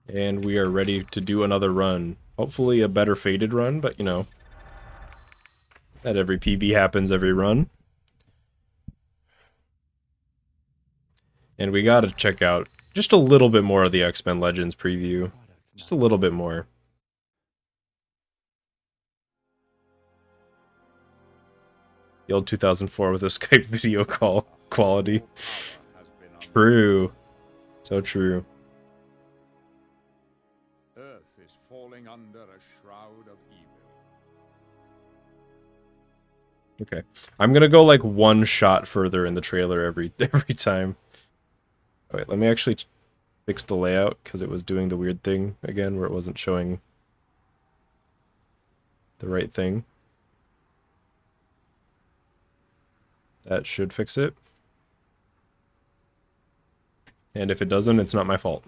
And we are ready to do another run. Hopefully a better fated run, but you know, not every PB happens every run. And we gotta check out just a little bit more of the X-Men Legends preview. Just a little bit more. The old 2004 with a Skype video call quality. True. So true. Earth is falling under a shroud of evil. Okay. I'm gonna go like one shot further in the trailer every time. Wait, let me actually fix the layout because it was doing the weird thing again where it wasn't showing the right thing. That should fix it. And if it doesn't, it's not my fault.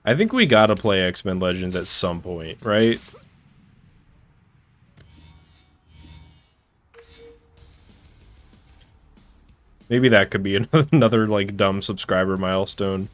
I think we gotta play X-Men Legends at some point, right? Maybe that could be another, like, dumb subscriber milestone.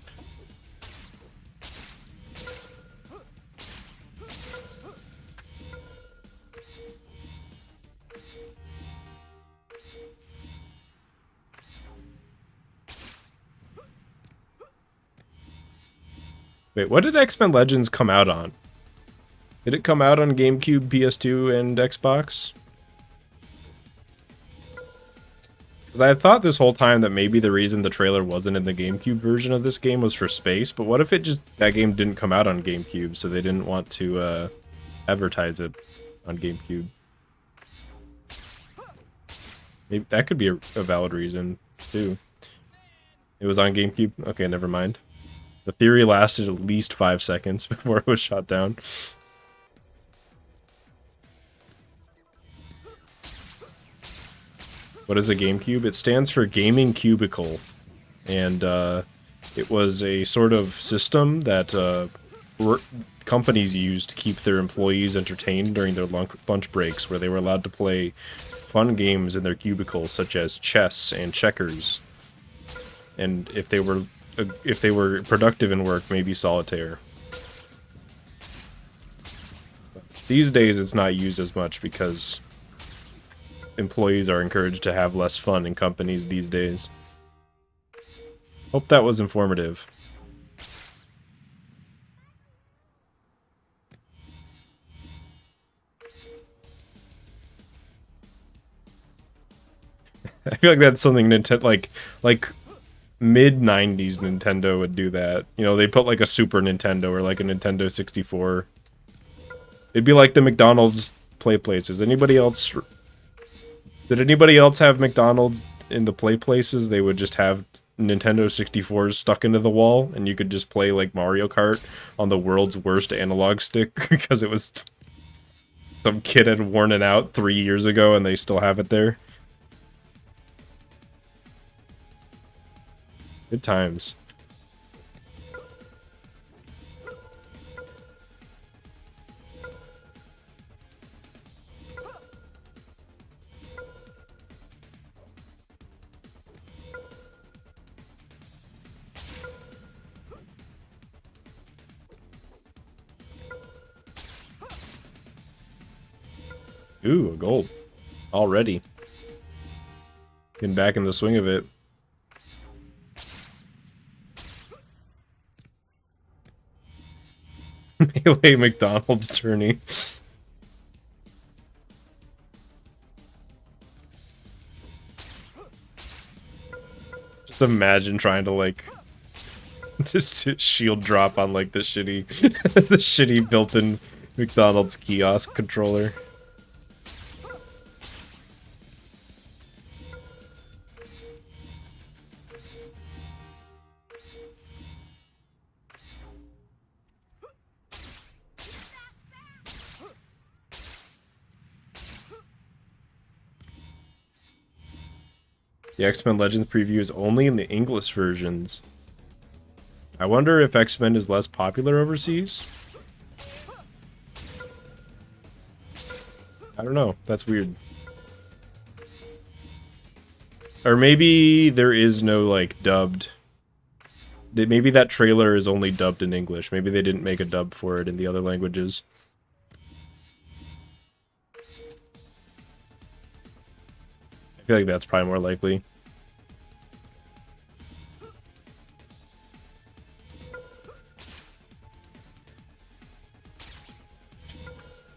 Wait, what did X-Men Legends come out on? Did it come out on GameCube, PS2, and Xbox? Because I thought this whole time that maybe the reason the trailer wasn't in the GameCube version of this game was for space, but what if it just, that game didn't come out on GameCube, so they didn't want to, advertise it on GameCube? Maybe that could be a valid reason, too. It was on GameCube? Okay, never mind. The theory lasted at least 5 seconds before it was shot down. What is a GameCube? It stands for Gaming Cubicle. And it was a sort of system that companies used to keep their employees entertained during their lunch breaks, where they were allowed to play fun games in their cubicles, such as chess and checkers. And if they were productive in work, maybe solitaire. These days, it's not used as much because employees are encouraged to have less fun in companies these days. Hope that was informative. I feel like that's something Nintendo, like mid-90s Nintendo would do that. You know, they put like a Super Nintendo or like a Nintendo 64. It'd be like the McDonald's play places. Did anybody else have McDonald's in the play places? They would just have Nintendo 64s stuck into the wall, and you could just play like Mario Kart on the world's worst analog stick because it was some kid had worn it out 3 years ago and they still have it there. Good times. Ooh, a gold. Already. Getting back in the swing of it. Melee McDonald's tourney. Just imagine trying to like shield drop on like the shitty the shitty built-in McDonald's kiosk controller. The X-Men Legends preview is only in the English versions. I wonder if X-Men is less popular overseas. I don't know. That's weird. Or maybe there is no, like, dubbed... Maybe that trailer is only dubbed in English. Maybe they didn't make a dub for it in the other languages. I feel like that's probably more likely.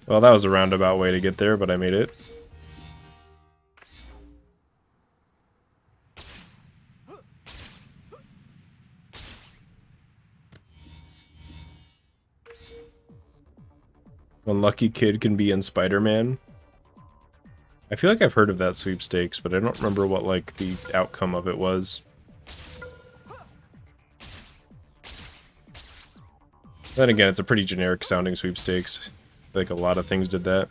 Well, that was a roundabout way to get there, but I made it. Unlucky Kid can be in Spider-Man. I feel like I've heard of that sweepstakes, but I don't remember what, like, the outcome of it was. Then again, it's a pretty generic sounding sweepstakes. I feel like a lot of things did that.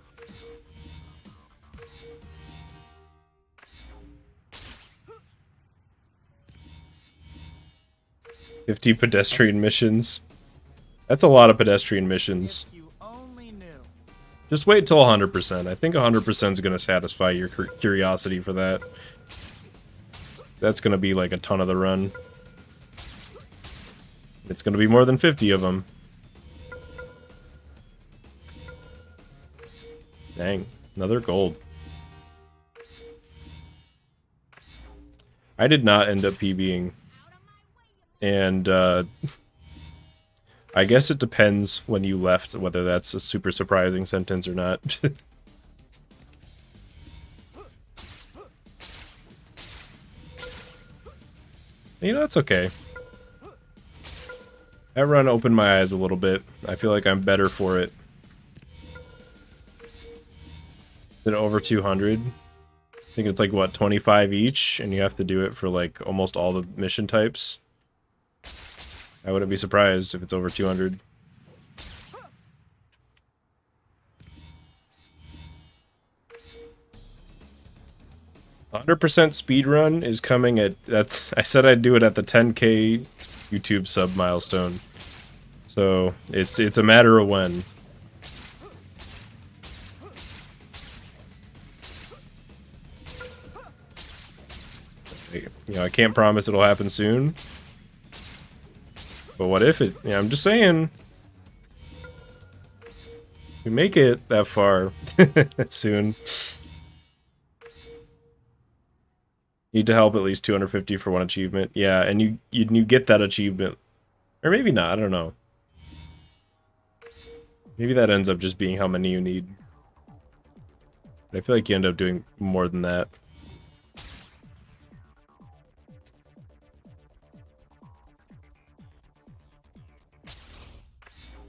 "50 pedestrian missions." That's a lot of pedestrian missions. Just wait till 100%. I think 100% is going to satisfy your curiosity for that. That's going to be like a ton of the run. It's going to be more than 50 of them. Dang, another gold. I did not end up PBing. And, I guess it depends when you left, whether that's a super surprising sentence or not. You know, that's okay. That run opened my eyes a little bit. I feel like I'm better for it than over 200. I think it's like, what, 25 each? And you have to do it for, like, almost all the mission types. I wouldn't be surprised if it's over 200. "100% speedrun is coming at... I said I'd do it at the 10K YouTube sub milestone. So, it's a matter of when. You know, I can't promise it'll happen soon. But what if it... Yeah, I'm just saying. We make it that far soon. Need to help at least 250 for one achievement. Yeah, and you get that achievement. Or maybe not, I don't know. Maybe that ends up just being how many you need. But I feel like you end up doing more than that.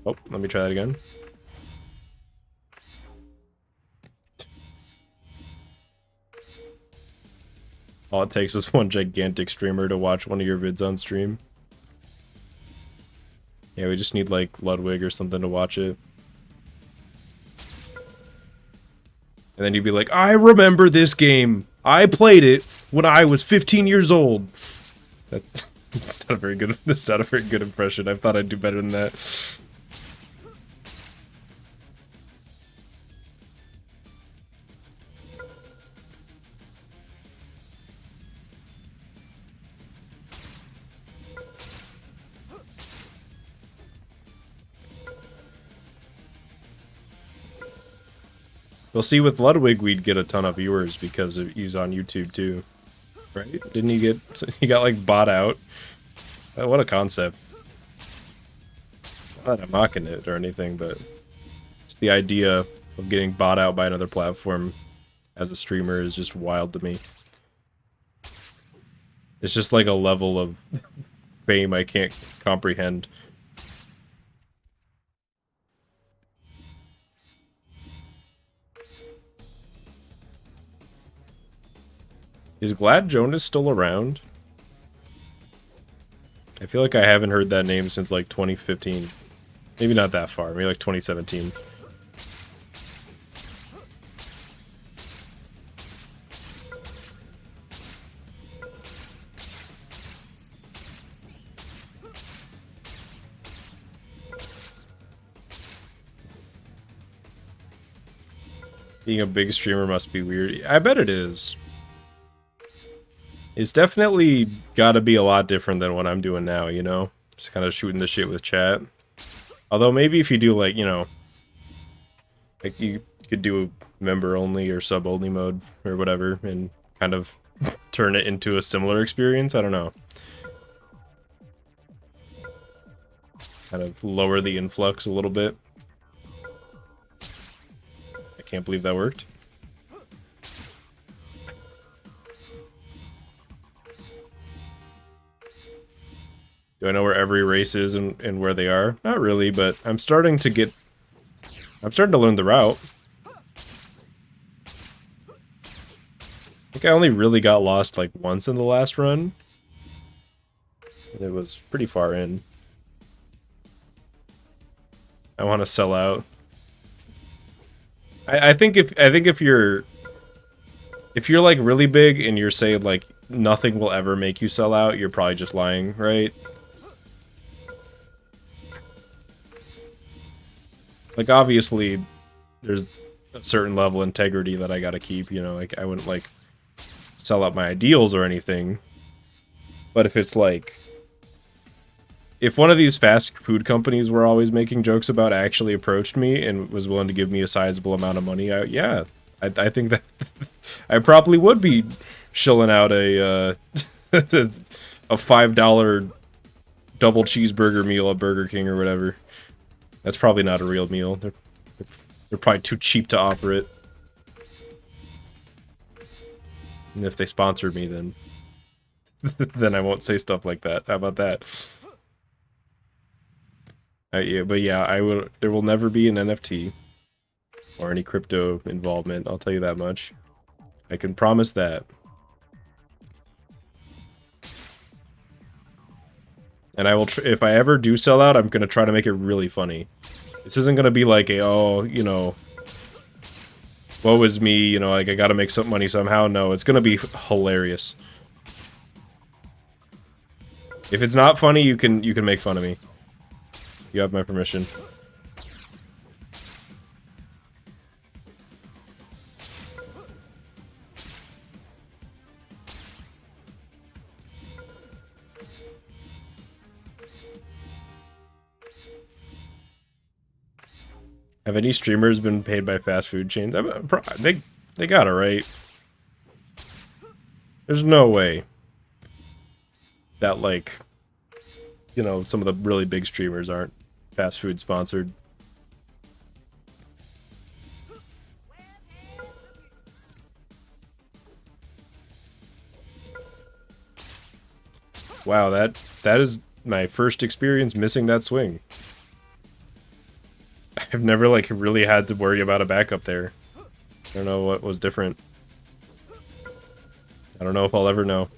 Oh, let me try that again. All it takes is one gigantic streamer to watch one of your vids on stream. Yeah, we just need, like, Ludwig or something to watch it. And then you'd be like, "I remember this game! I played it when I was 15 years old!" That's not a very good, that's not a very good impression. I thought I'd do better than that. We'll see, with Ludwig we'd get a ton of viewers because he's on YouTube too. Right? Didn't he get... He got, like, bought out? What a concept. Not that I'm mocking it or anything, but... just the idea of getting bought out by another platform as a streamer is just wild to me. It's just like a level of fame I can't comprehend. Is Glad Jonas still around? I feel like I haven't heard that name since, like, 2015. Maybe not that far, maybe like 2017. Being a big streamer must be weird. I bet it is. It's definitely gotta be a lot different than what I'm doing now, you know? Just kind of shooting the shit with chat. Although maybe if you do like, you know, like you could do member only or sub only mode or whatever and kind of turn it into a similar experience. I don't know. Kind of lower the influx a little bit. I can't believe that worked. Do I know where every race is and where they are? Not really, but I'm starting to learn the route. I think I only really got lost like once in the last run. And it was pretty far in. I want to sell out. I think if you're like really big and you're saying like nothing will ever make you sell out, you're probably just lying, right? Like obviously there's a certain level of integrity that I gotta keep, you know, like I wouldn't like sell out my ideals or anything. But if it's like if one of these fast food companies were always making jokes about actually approached me and was willing to give me a sizable amount of money, I think that I probably would be shilling out a a $5 double cheeseburger meal at Burger King or whatever. That's probably not a real meal. They're probably too cheap to offer it. And if they sponsored me, then then I won't say stuff like that. How about that? Yeah, but yeah, there will never be an NFT or any crypto involvement. I'll tell you that much. I can promise that. And I will. If I ever do sell out, I'm gonna try to make it really funny. This isn't gonna be like a you know, woe is me. You know, like I gotta make some money somehow. No, it's gonna be hilarious. If it's not funny, you can make fun of me. You have my permission. Have any streamers been paid by fast food chains? They got it right. There's no way that like, you know, some of the really big streamers aren't fast food sponsored. Wow, that is my first experience missing that swing. I've never like really had to worry about a backup there. I don't know what was different. I don't know if I'll ever know.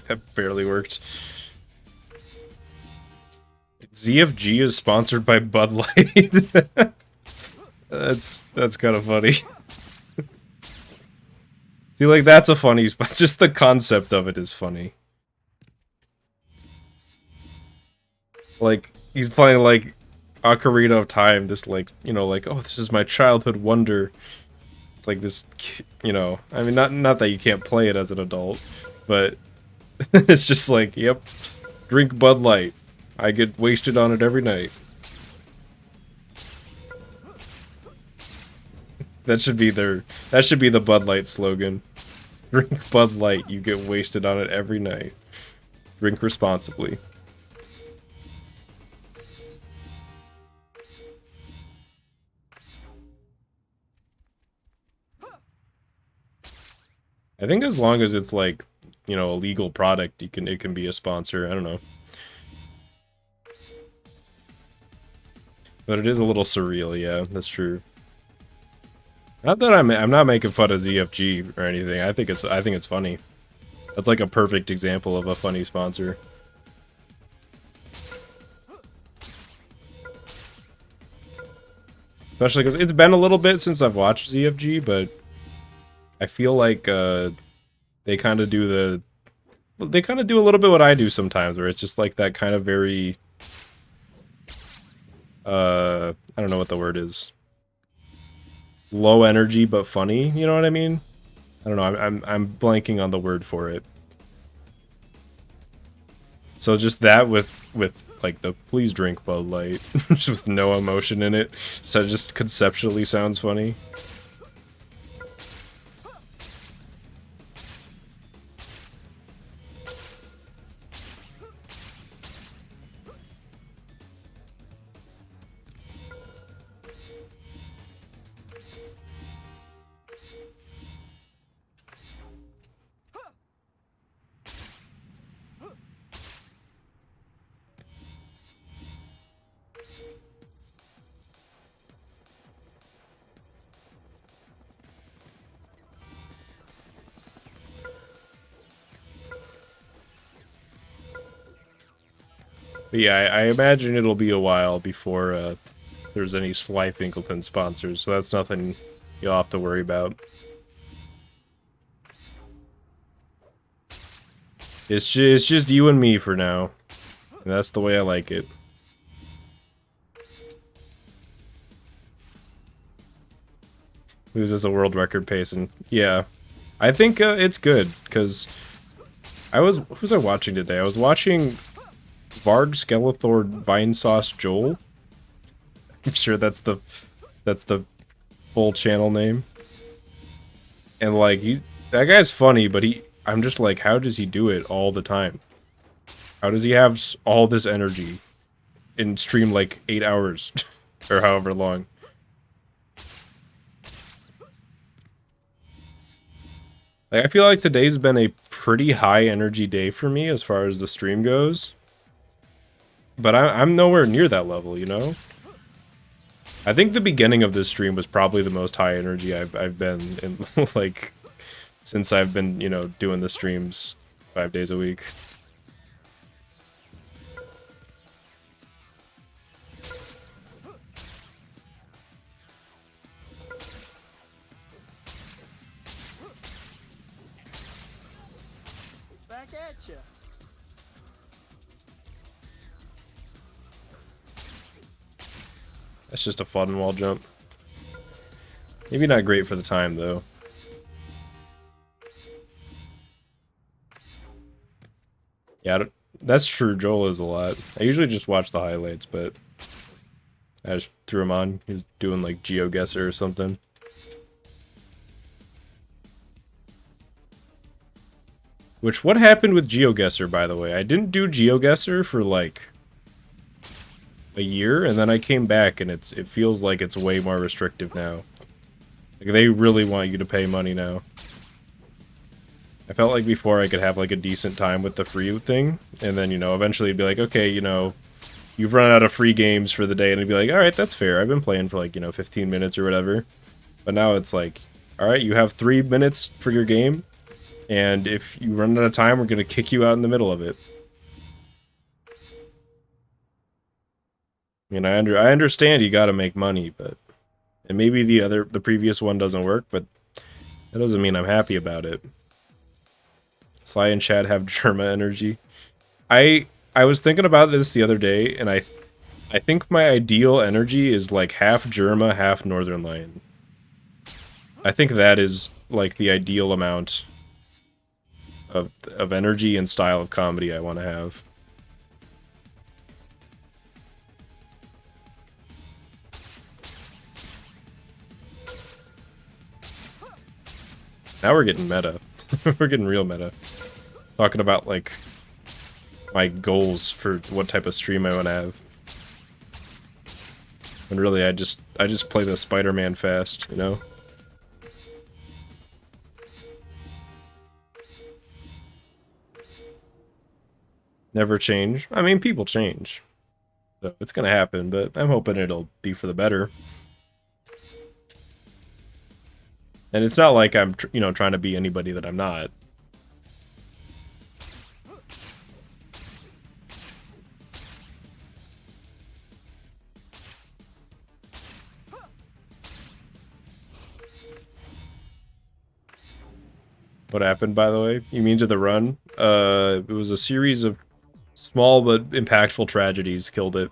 That barely worked. ZFG is sponsored by Bud Light. That's kind of funny. See, like that's a funny, but just the concept of it is funny. Like he's playing like Ocarina of Time, this like, you know, like, oh, this is my childhood wonder. It's like this, you know, I mean, not that you can't play it as an adult, but it's just like, yep, drink Bud Light. I get wasted on it every night. That should be the Bud Light slogan. Drink Bud Light, you get wasted on it every night. Drink responsibly. I think as long as it's like, you know, a legal product, it can be a sponsor. I don't know. But it is a little surreal, yeah, that's true. Not that I'm not making fun of ZFG or anything. I think it's funny. That's like a perfect example of a funny sponsor. Especially because it's been a little bit since I've watched ZFG, but I feel like they kind of do they kind of do a little bit what I do sometimes, where it's just like that kind of very I don't know what the word is. Low energy but funny, you know what I mean? I don't know. I'm blanking on the word for it. So just that with like the please drink Bud Light, just with no emotion in it, so it just conceptually sounds funny. But yeah, I imagine it'll be a while before there's any Slyfincleton sponsors, so that's nothing you'll have to worry about. It's just you and me for now. And that's the way I like it. Loses a world record pace, and yeah. I think it's good, because who was I watching today? I was watching Varg Skeletor Vine Sauce Joel. I'm sure that's the full channel name. And like that guy's funny, but I'm just like, how does he do it all the time? How does he have all this energy and stream like 8 hours or however long? Like, I feel like today's been a pretty high energy day for me as far as the stream goes. But I'm nowhere near that level, you know? I think the beginning of this stream was probably the most high energy I've been in, like, since I've been, you know, doing the streams 5 days a week. Back at ya. That's just a fun wall jump. Maybe not great for the time, though. Yeah, that's true. Joel is a lot. I usually just watch the highlights, but I just threw him on. He was doing like GeoGuessr or something. Which, what happened with GeoGuessr, by the way? I didn't do GeoGuessr for like a year, and then I came back, and it feels like it's way more restrictive now. Like, they really want you to pay money now. I felt like before I could have like a decent time with the free thing, and then, you know, eventually it'd be like, okay, you know, you've run out of free games for the day, and it'd be like, alright, that's fair. I've been playing for like, you know, 15 minutes or whatever. But now it's like, alright, you have 3 minutes for your game, and if you run out of time, we're gonna kick you out in the middle of it. I mean, I understand you gotta make money, but... And maybe the previous one doesn't work, but that doesn't mean I'm happy about it. Sly and Chad have Germa energy. I was thinking about this the other day, and I think my ideal energy is like half Germa, half Northern Lion. I think that is like the ideal amount of energy and style of comedy I want to have. Now we're getting meta. We're getting real meta. Talking about, like, my goals for what type of stream I want to have. And really, I just play the Spider-Man fast, you know? Never change. I mean, people change. So it's gonna happen, but I'm hoping it'll be for the better. And it's not like I'm, you know, trying to be anybody that I'm not. What happened, by the way? You mean to the run? It was a series of small but impactful tragedies killed it.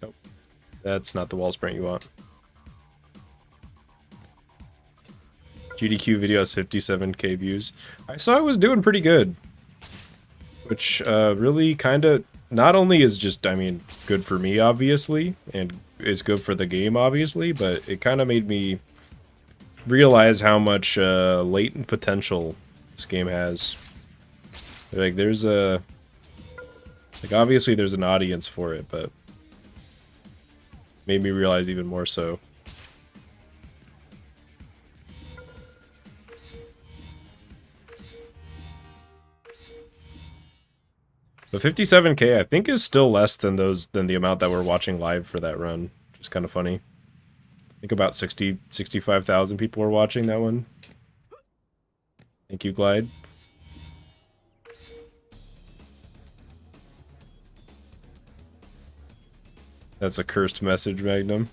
Nope. That's not the wall sprint you want. GDQ video has 57k views. I saw it was doing pretty good. Which really kind of not only is just, I mean, good for me, obviously, and is good for the game, obviously, but it kind of made me realize how much latent potential this game has. Like, there's a... Like, obviously there's an audience for it, but made me realize even more so. But 57k, I think, is still less than the amount that we're watching live for that run. Which is kind of funny. I think about 65,000 people were watching that one. Thank you, Glide. That's a cursed message, Magnum.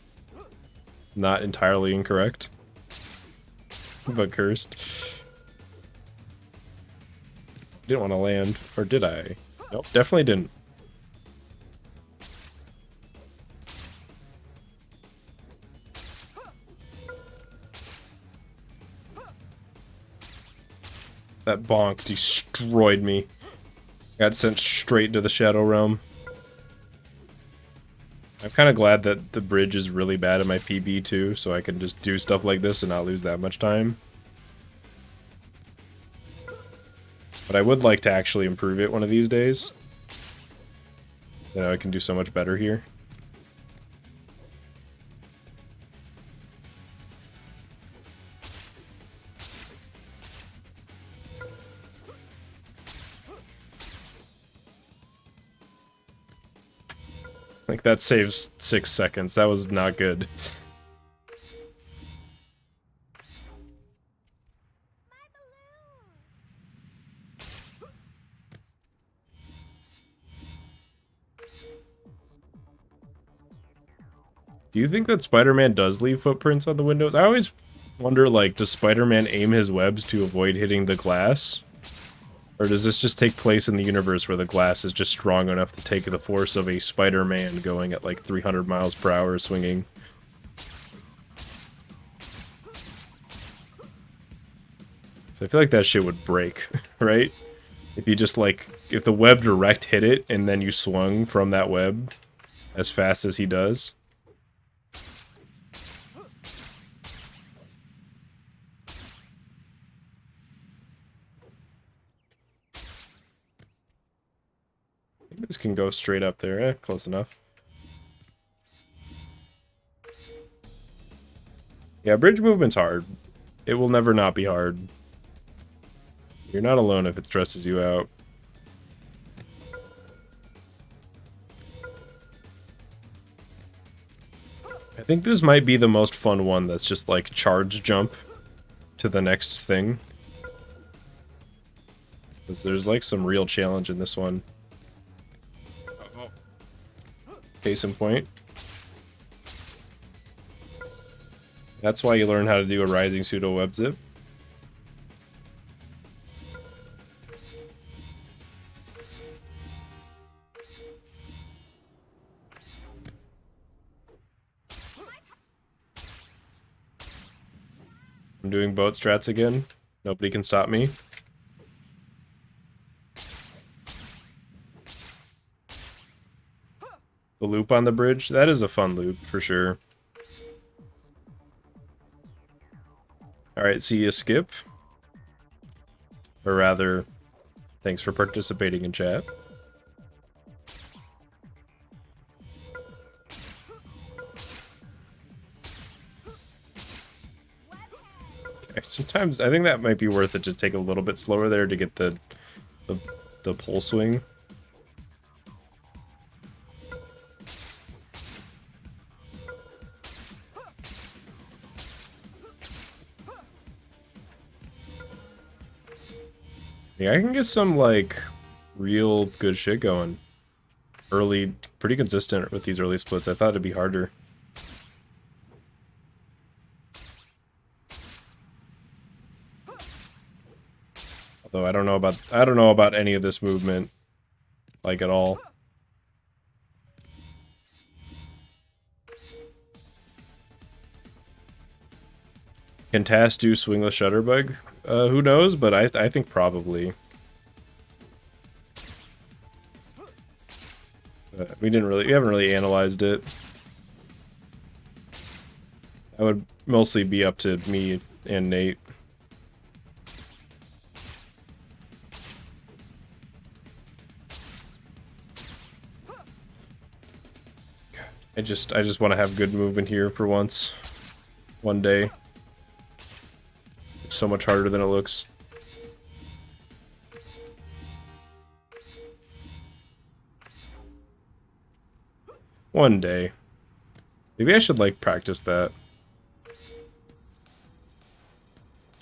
Not entirely incorrect, but cursed. Didn't want to land, or did I? Nope, definitely didn't. That bonk destroyed me. Got sent straight to the Shadow Realm. I'm kind of glad that the bridge is really bad in my PB too, so I can just do stuff like this and not lose that much time. But I would like to actually improve it one of these days. You know, I can do so much better here. Like, that saves 6 seconds. That was not good. Do you think that Spider-Man does leave footprints on the windows? I always wonder, like, does Spider-Man aim his webs to avoid hitting the glass? Or does this just take place in the universe where the glass is just strong enough to take the force of a Spider-Man going at like 300 miles per hour swinging? So I feel like that shit would break, right? If you just like, if the web direct hit it and then you swung from that web as fast as he does. This can go straight up there. Eh, close enough. Yeah, bridge movement's hard. It will never not be hard. You're not alone if it stresses you out. I think this might be the most fun one that's just like charge jump to the next thing. Because there's like some real challenge in this one. Case in point. That's why you learn how to do a rising pseudo web zip. I'm doing boat strats again. Nobody can stop me. The loop on the bridge, that is a fun loop for sure. Alright, see you, Skip. Or rather, thanks for participating in chat. Sometimes I think that might be worth it to take a little bit slower there to get the, the pole swing. Yeah, I can get some, like, real good shit going. Early, pretty consistent with these early splits. I thought it'd be harder. Although I don't know about any of this movement, like, at all. Can Tass do swingless shutterbug? Who knows, but I think probably. We haven't really analyzed it. That would mostly be up to me and Nate. I just want to have good movement here for once. One day. It's so much harder than it looks. One day. Maybe I should, like, practice that.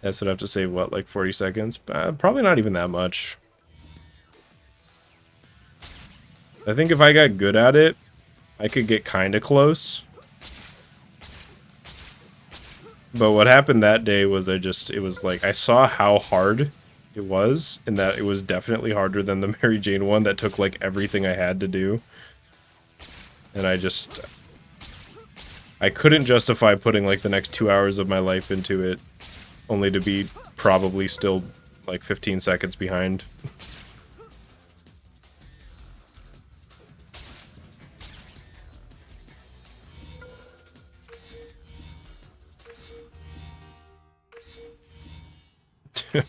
Tess would have to save, what, like 40 seconds? Probably not even that much. I think if I got good at it, I could get kinda close. But what happened that day was it was like, I saw how hard it was, and that it was definitely harder than the Mary Jane one that took, like, everything I had to do. And I couldn't justify putting, like, the next 2 hours of my life into it, only to be probably still, like, 15 seconds behind.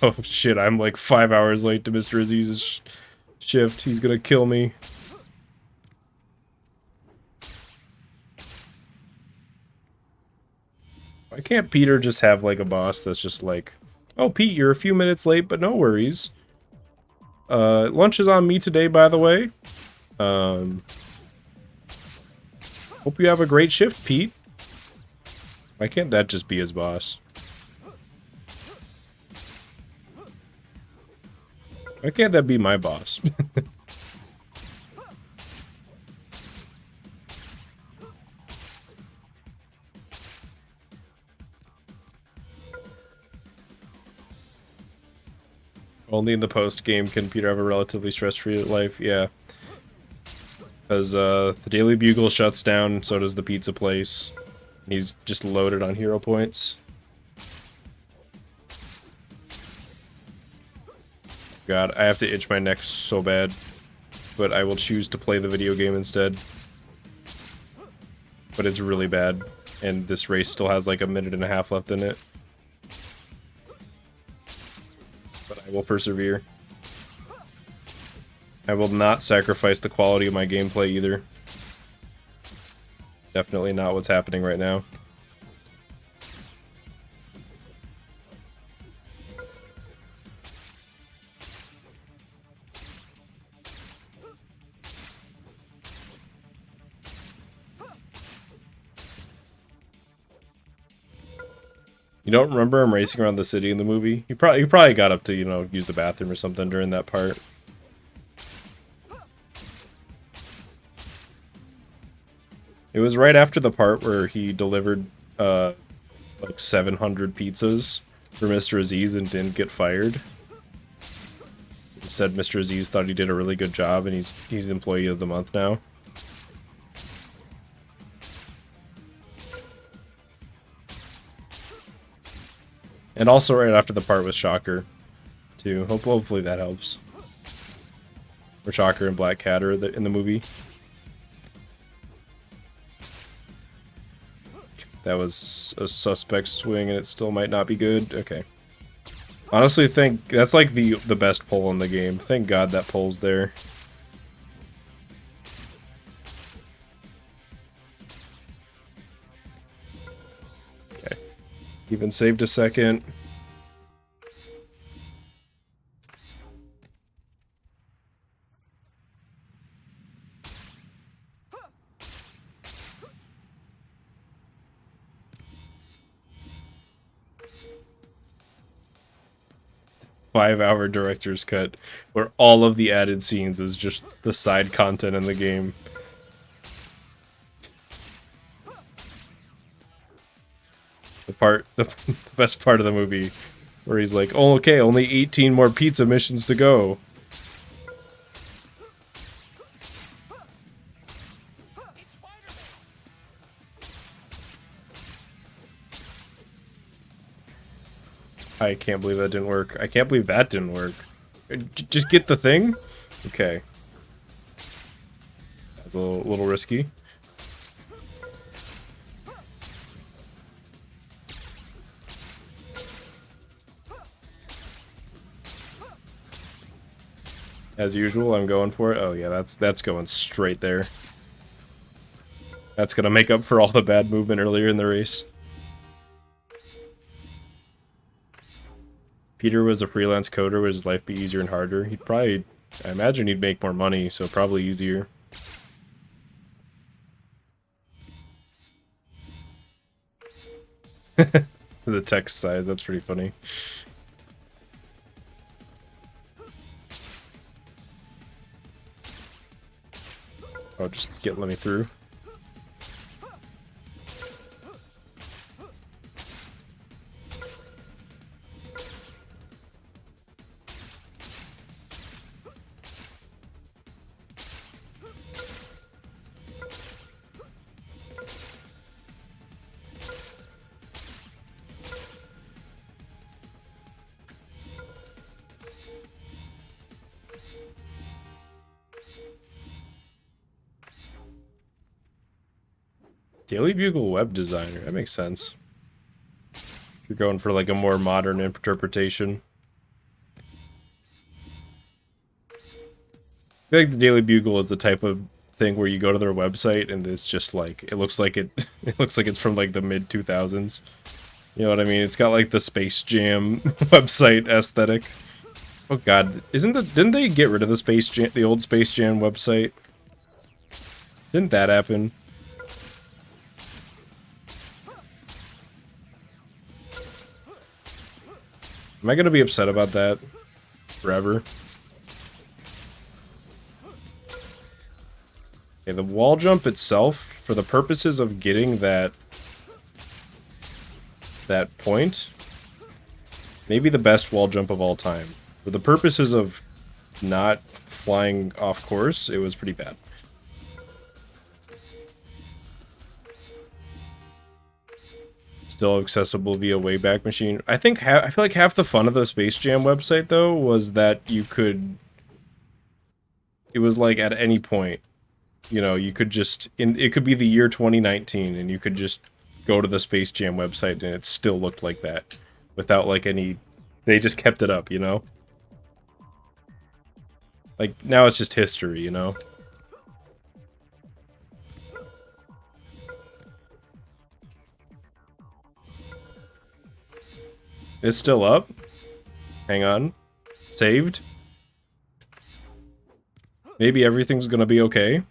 Oh shit, I'm like 5 hours late to Mr. Aziz's shift. He's gonna kill me. Why can't Peter just have, like, a boss that's just like, oh, Pete, you're a few minutes late, but no worries. Lunch is on me today, by the way. Hope you have a great shift, Pete. Why can't that just be his boss? Why can't that be my boss? Only in the post-game can Peter have a relatively stress-free life. Yeah. Because the Daily Bugle shuts down, so does the pizza place. And he's just loaded on hero points. God, I have to itch my neck so bad. But I will choose to play the video game instead. But it's really bad. And this race still has like a minute and a half left in it. But I will persevere. I will not sacrifice the quality of my gameplay either. Definitely not what's happening right now. You don't remember him racing around the city in the movie? He probably got up to, you know, use the bathroom or something during that part. It was right after the part where he delivered like 700 pizzas for Mr. Aziz and didn't get fired. He said Mr. Aziz thought he did a really good job and he's employee of the month now. And also right after the part with Shocker, too. Hopefully that helps. Where Shocker and Black Cat are in the movie. That was a suspect swing and it still might not be good. Okay. Honestly, think that's like the best pull in the game. Thank God that pull's there. Okay. Even saved a second. 5-hour director's cut where all of the added scenes is just the side content in the game. The best part of the movie where he's like, oh, okay, only 18 more pizza missions to go. I can't believe that didn't work. I can't believe that didn't work. Just get the thing? Okay. That's a little risky. As usual, I'm going for it. Oh yeah, that's going straight there. That's gonna make up for all the bad movement earlier in the race. Peter was a freelance coder. Would his life be easier and harder? He'd probably, I imagine he'd make more money, so probably easier. The text size, that's pretty funny. Oh, just let me through. Daily Bugle web designer, that makes sense. You're going for like a more modern interpretation. I feel like the Daily Bugle is the type of thing where you go to their website and it's just like it looks like it looks like it's from like the mid 2000s. You know what I mean? It's got like the Space Jam website aesthetic. Oh god, didn't they get rid of the old Space Jam website? Didn't that happen? Am I gonna be upset about that forever? Okay, the wall jump itself, for the purposes of getting that point, maybe the best wall jump of all time. For the purposes of not flying off course, it was pretty bad. Still accessible via Wayback Machine. I feel like half the fun of the Space Jam website though was that you could. It was like at any point, you know, you could just it could be the year 2019, and you could just go to the Space Jam website, and it still looked like that, without like any. They just kept it up, you know. Like now it's just history, you know. It's still up. Hang on. Saved. Maybe everything's gonna be okay.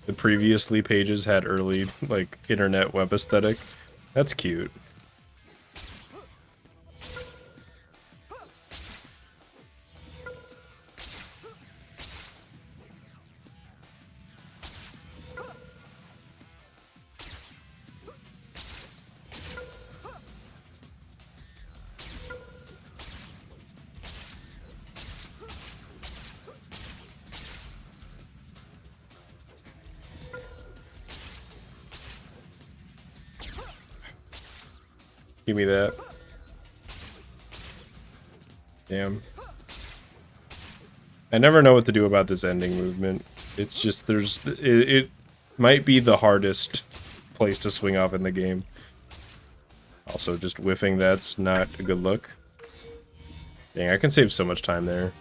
The previously pages had early, like, internet web aesthetic. That's cute. Give me that. Damn. I never know what to do about this ending movement. It's just, it might be the hardest place to swing off in the game. Also, just whiffing that's not a good look. Dang, I can save so much time there.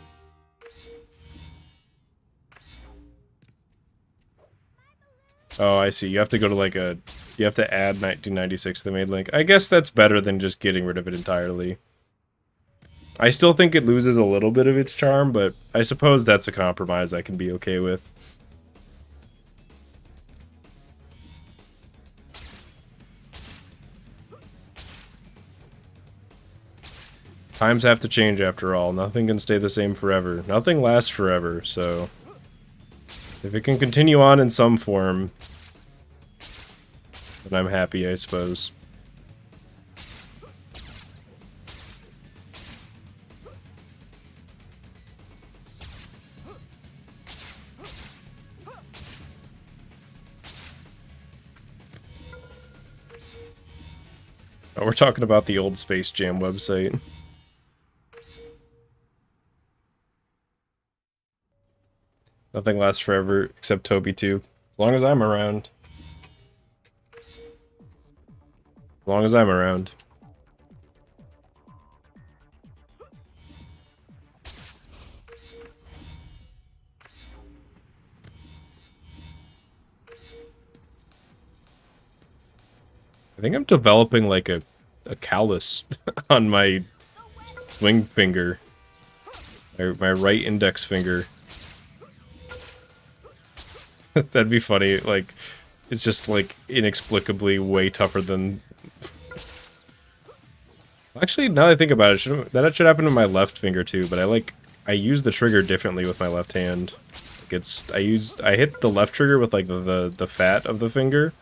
Oh, I see. You have to go to like a... You have to add 1996 to the main link. I guess that's better than just getting rid of it entirely. I still think it loses a little bit of its charm, but I suppose that's a compromise I can be okay with. Times have to change after all. Nothing can stay the same forever. Nothing lasts forever, so if it can continue on in some form, then I'm happy, I suppose. Oh, we're talking about the old Space Jam website. Nothing lasts forever except Toby 2. As long as I'm around. As long as I'm around. I think I'm developing like a callus on my swing finger. My right index finger. That'd be funny. Like, it's just like inexplicably way tougher than. Actually, now that I think about it, that should happen to my left finger too. But I use the trigger differently with my left hand. Like I hit the left trigger with like the fat of the finger,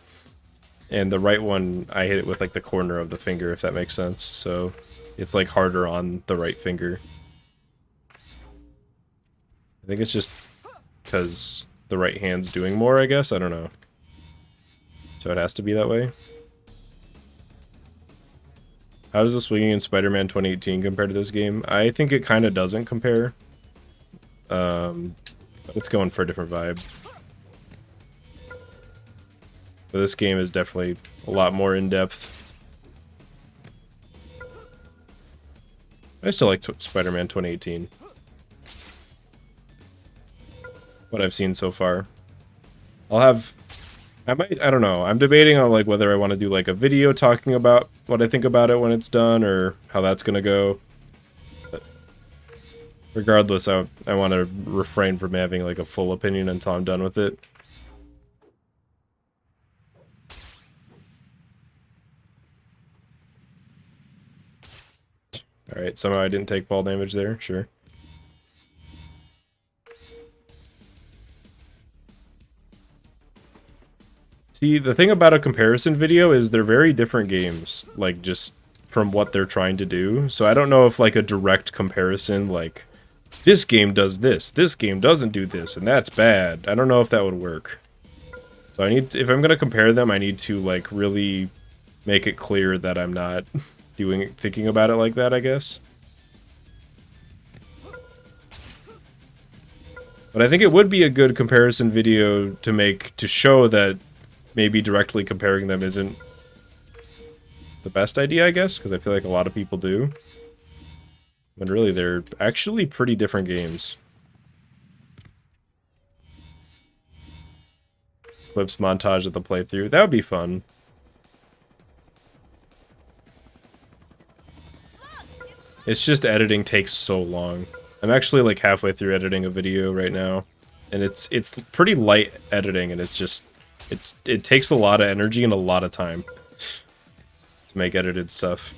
and the right one I hit it with like the corner of the finger, if that makes sense. So it's like harder on the right finger. I think it's just because the right hand's doing more, I guess. I don't know. So it has to be that way. How does the swinging in Spider-Man 2018 compare to this game? I think it kind of doesn't compare. But it's going for a different vibe. But this game is definitely a lot more in-depth. I still like Spider-Man 2018. What I've seen so far. I don't know. I'm debating on like whether I want to do like a video talking about what I think about it when it's done or how that's gonna go. But regardless, I want to refrain from having like a full opinion until I'm done with it. Alright, somehow I didn't take fall damage there, sure. See, the thing about a comparison video is they're very different games, like, just from what they're trying to do. So I don't know if, like, a direct comparison, like, this game does this game doesn't do this, and that's bad. I don't know if that would work. So if I'm gonna compare them, I need to, like, really make it clear that I'm not thinking about it like that, I guess. But I think it would be a good comparison video to show that maybe directly comparing them isn't the best idea, I guess, because I feel like a lot of people do. When really they're actually pretty different games. Clips montage of the playthrough. That would be fun. It's just editing takes so long. I'm actually like halfway through editing a video right now. And it's pretty light editing, and it takes a lot of energy and a lot of time to make edited stuff.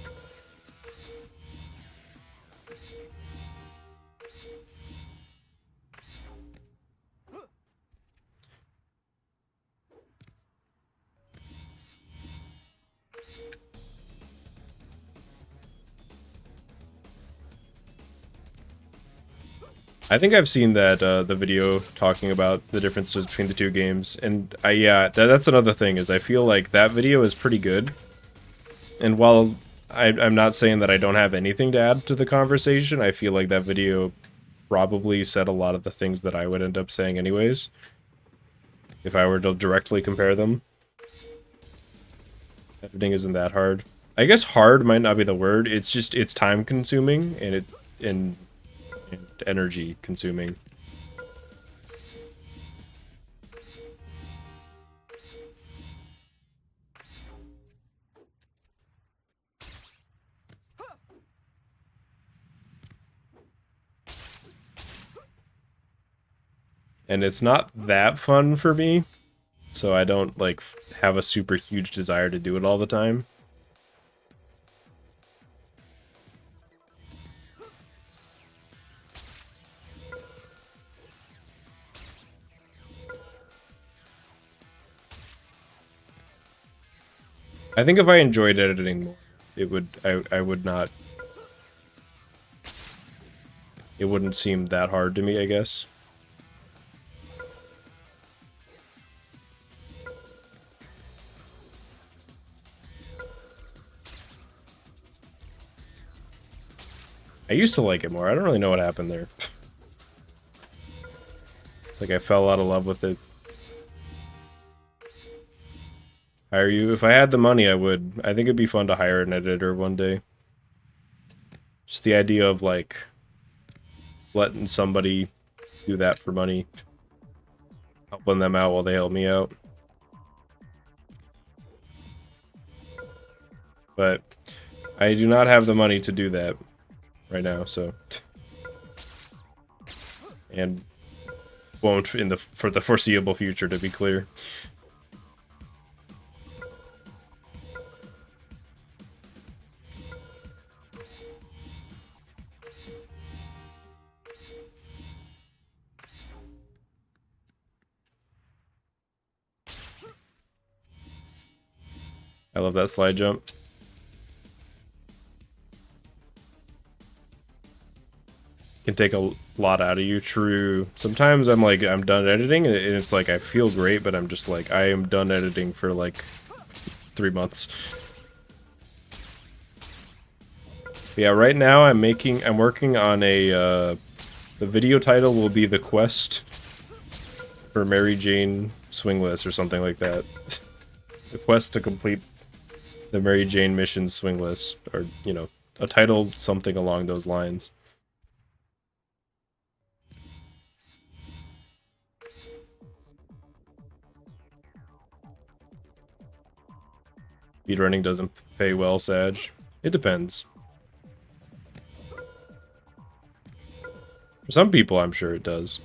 I think I've seen that the video talking about the differences between the two games, and yeah, that's another thing is I feel like that video is pretty good. And while I'm not saying that I don't have anything to add to the conversation, I feel like that video probably said a lot of the things that I would end up saying anyways, if I were to directly compare them. Editing isn't that hard. I guess hard might not be the word. It's just it's time consuming and energy consuming. and it's not that fun for me, so I don't like have a super huge desire to do it all the time. I think if I enjoyed editing more, it would I would not, it wouldn't seem that hard to me, I guess. I used to like it more. I don't really know what happened there. It's like I fell out of love with it. Hire you? If I had the money, I would. I think it'd be fun to hire an editor one day. Just the idea of, like, letting somebody do that for money. Helping them out while they help me out. But I do not have the money to do that right now, so... And won't for the foreseeable future, to be clear. I love that slide jump. Can take a lot out of you. True. Sometimes I'm like, I'm done editing, and it's like, I feel great, but I'm just like, I am done editing for like 3 months. But yeah, right now I'm working on a, the video title will be The Quest for Mary Jane Swingless or something like that. The quest to complete the Mary Jane mission swingless, or, you know, a title something along those lines. Speedrunning doesn't pay well, Sag. It depends. For some people, I'm sure it does.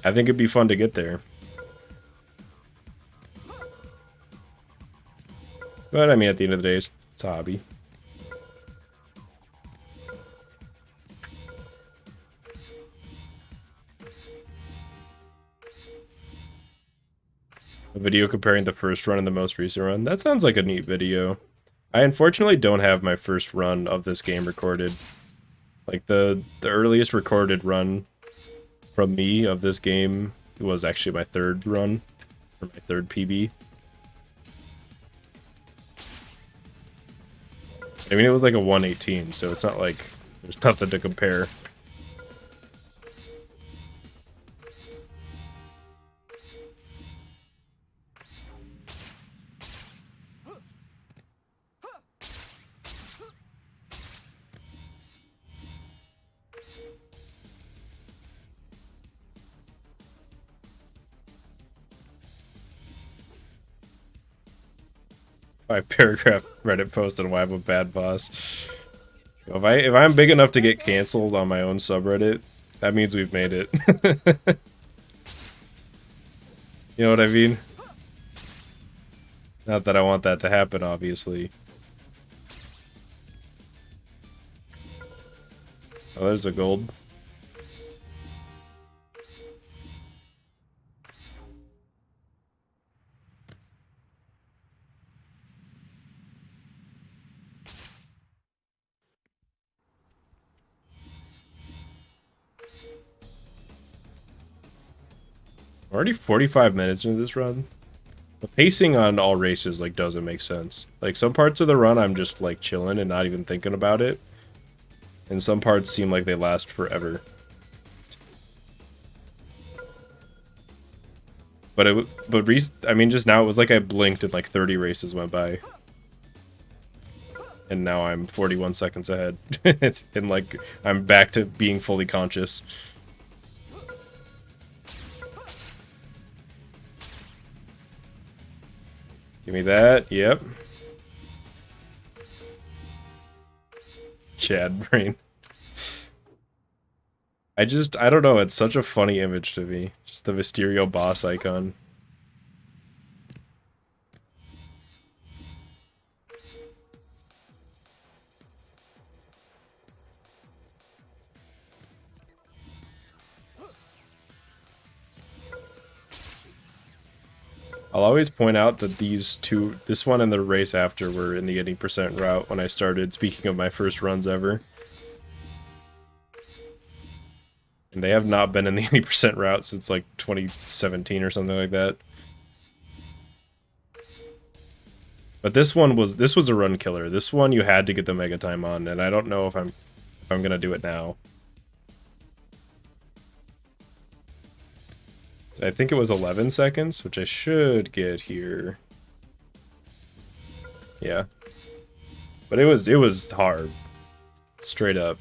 I think it'd be fun to get there. But, I mean, at the end of the day, it's a hobby. A video comparing the first run and the most recent run. That sounds like a neat video. I unfortunately don't have my first run of this game recorded. Like, the earliest recorded run from me of this game was actually my third run, or my third PB. I mean, it was like a 118, so it's not like there's nothing to compare. Five-paragraph Reddit post on why I'm a bad boss. If I'm big enough to get canceled on my own subreddit, that means we've made it. You know what I mean? Not that I want that to happen, obviously. Oh, there's the gold. We're already 45 minutes into this run. The pacing on all races, like, doesn't make sense. Like, some parts of the run I'm just, like, chilling and not even thinking about it. And some parts seem like they last forever. But I mean, just now it was like I blinked and like 30 races went by. And now I'm 41 seconds ahead. And like, I'm back to being fully conscious. Give me that, yep. Chad brain. I don't know, it's such a funny image to me. Just the Mysterio boss icon. I'll always point out that these two, this one and the race after, were in the 80% route when I started, speaking of my first runs ever. And they have not been in the 80% route since like 2017 or something like that. But this was a run killer. This one you had to get the mega time on, and I don't know if I'm gonna do it now. I think it was 11 seconds, which I should get here. Yeah. But it was hard. Straight up.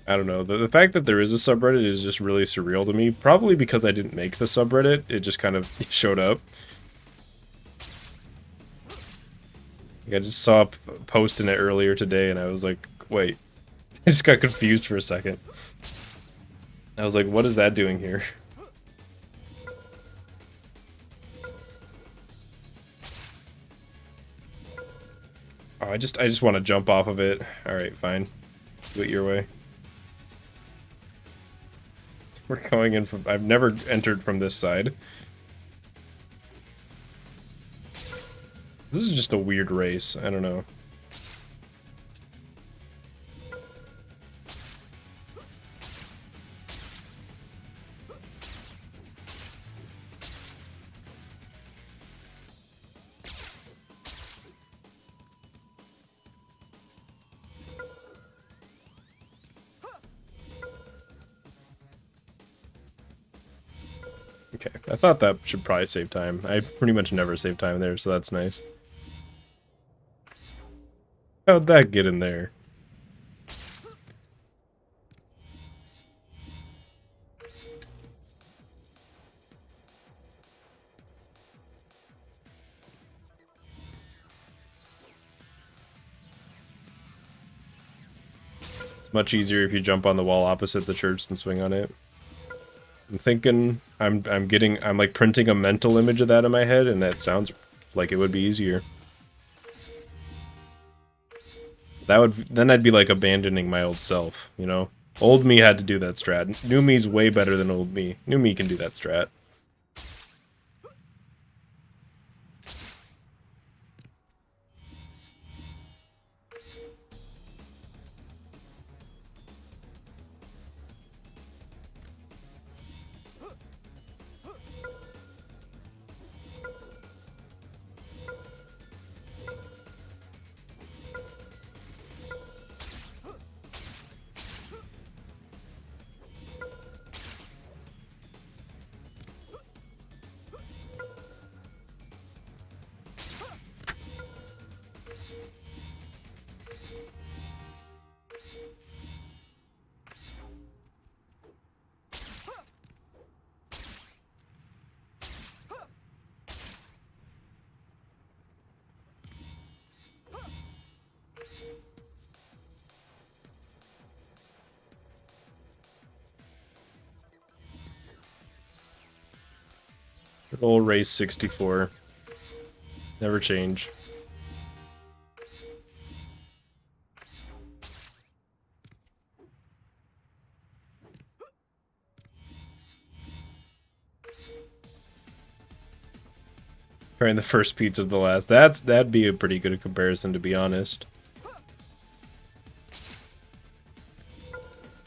I don't know. The fact that there is a subreddit is just really surreal to me. Probably because I didn't make the subreddit. It just kind of showed up. Like, I just saw a post in it earlier today and I was like, wait. I just got confused for a second. I was like, what is that doing here? Oh, I just want to jump off of it. Alright, fine. Do it your way. We're going in from... I've never entered from this side. This is just a weird race. I don't know. Okay, I thought that should probably save time. I pretty much never save time there, so that's nice. How'd that get in there? It's much easier if you jump on the wall opposite the church than swing on it. I'm thinking I'm like printing a mental image of that in my head, and that sounds like it would be easier. That would then I'd be like abandoning my old self, you know? Old me had to do that strat. New me's way better than old me. New me can do that strat. Old race 64. Never change. Trying the first pizza of the last. That'd be a pretty good comparison, to be honest.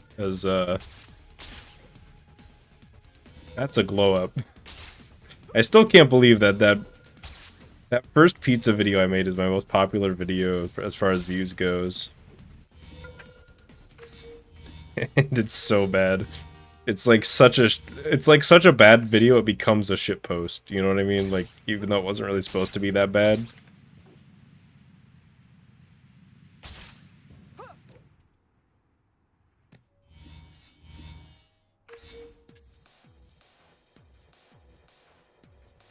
Because that's a glow up. I still can't believe that first pizza video I made is my most popular video as far as views goes. And it's so bad. It's like such a bad video, it becomes a shit post. You know what I mean? Like, even though it wasn't really supposed to be that bad.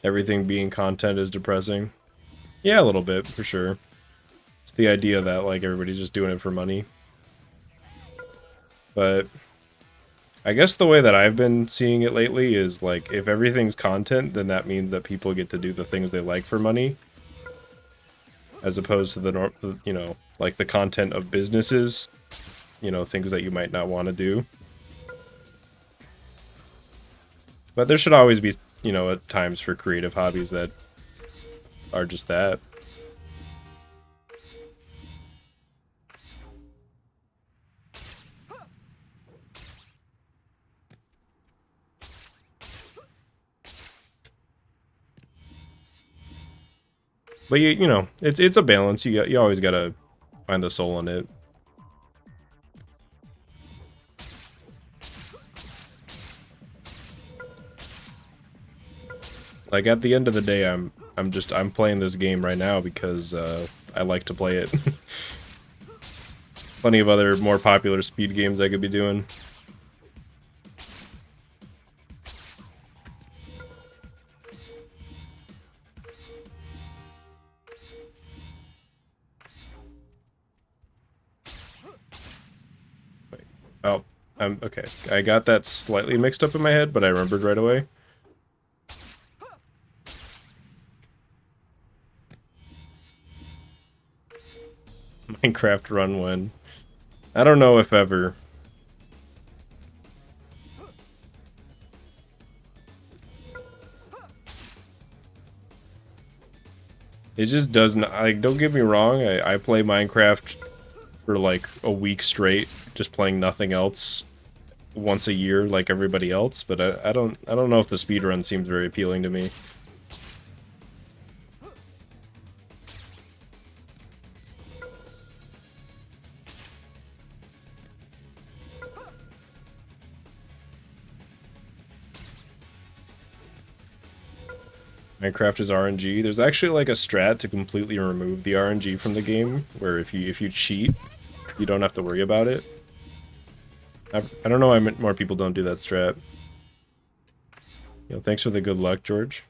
everything being content is depressing. Yeah, a little bit, for sure. It's the idea that, like, everybody's just doing it for money. But I guess the way that I've been seeing it lately is, like, if everything's content, then that means that people get to do the things they like for money. As opposed to the, you know, like the content of businesses, you know, things that you might not want to do. But there should always be, you know, at times for creative hobbies that are just that. But you know, it's a balance. You always gotta find the soul in it. Like at the end of the day, I'm playing this game right now because I like to play it. Plenty of other more popular speed games I could be doing. Wait. Oh, I'm okay. I got that slightly mixed up in my head, but I remembered right away. Minecraft run when? I don't know if ever. It just doesn't, like, don't get me wrong, I play Minecraft for like a week straight, just playing nothing else once a year like everybody else, but I don't know if the speedrun seems very appealing to me. Minecraft is RNG. There's actually like a strat to completely remove the RNG from the game, where if you cheat, you don't have to worry about it. I don't know why more people don't do that strat. You know, thanks for the good luck, George.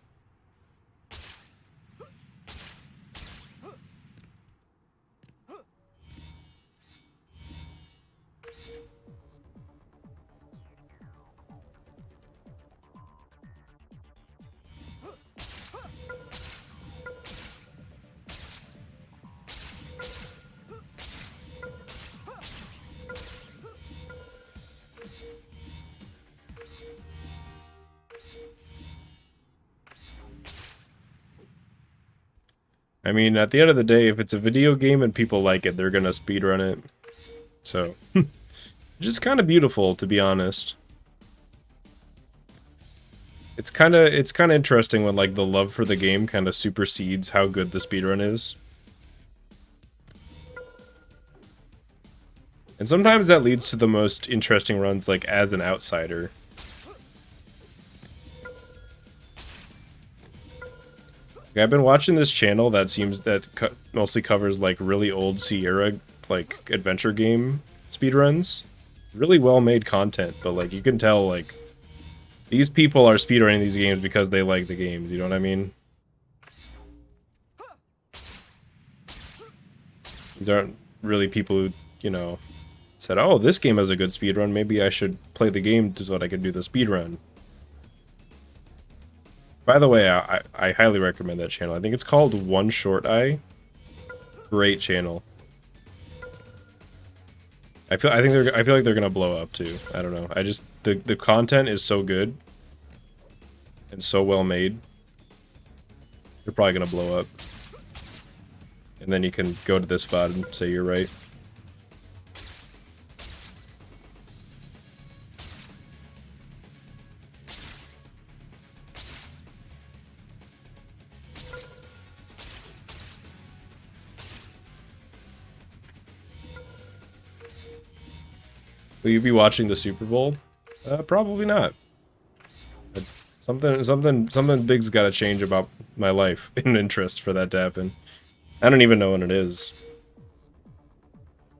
I mean, at the end of the day, if it's a video game and people like it, they're gonna speedrun it. So, just kind of beautiful, to be honest. It's kind of interesting when like the love for the game kind of supersedes how good the speedrun is. And sometimes that leads to the most interesting runs, like as an outsider. I've been watching this channel that mostly covers like really old Sierra like adventure game speedruns. Really well made content, but like you can tell like these people are speedrunning these games because they like the games, you know what I mean? These aren't really people who, you know, said, "Oh, this game has a good speedrun, maybe I should play the game so that I can do the speedrun." By the way, I highly recommend that channel. I think it's called One Short Eye. Great channel. I feel like they're gonna blow up too. I don't know. The content is so good and so well made. They're probably gonna blow up. And then you can go to this VOD and say you're right. Will you be watching the Super Bowl? Probably not. Something big's got to change about my life and interest for that to happen. I don't even know when it is.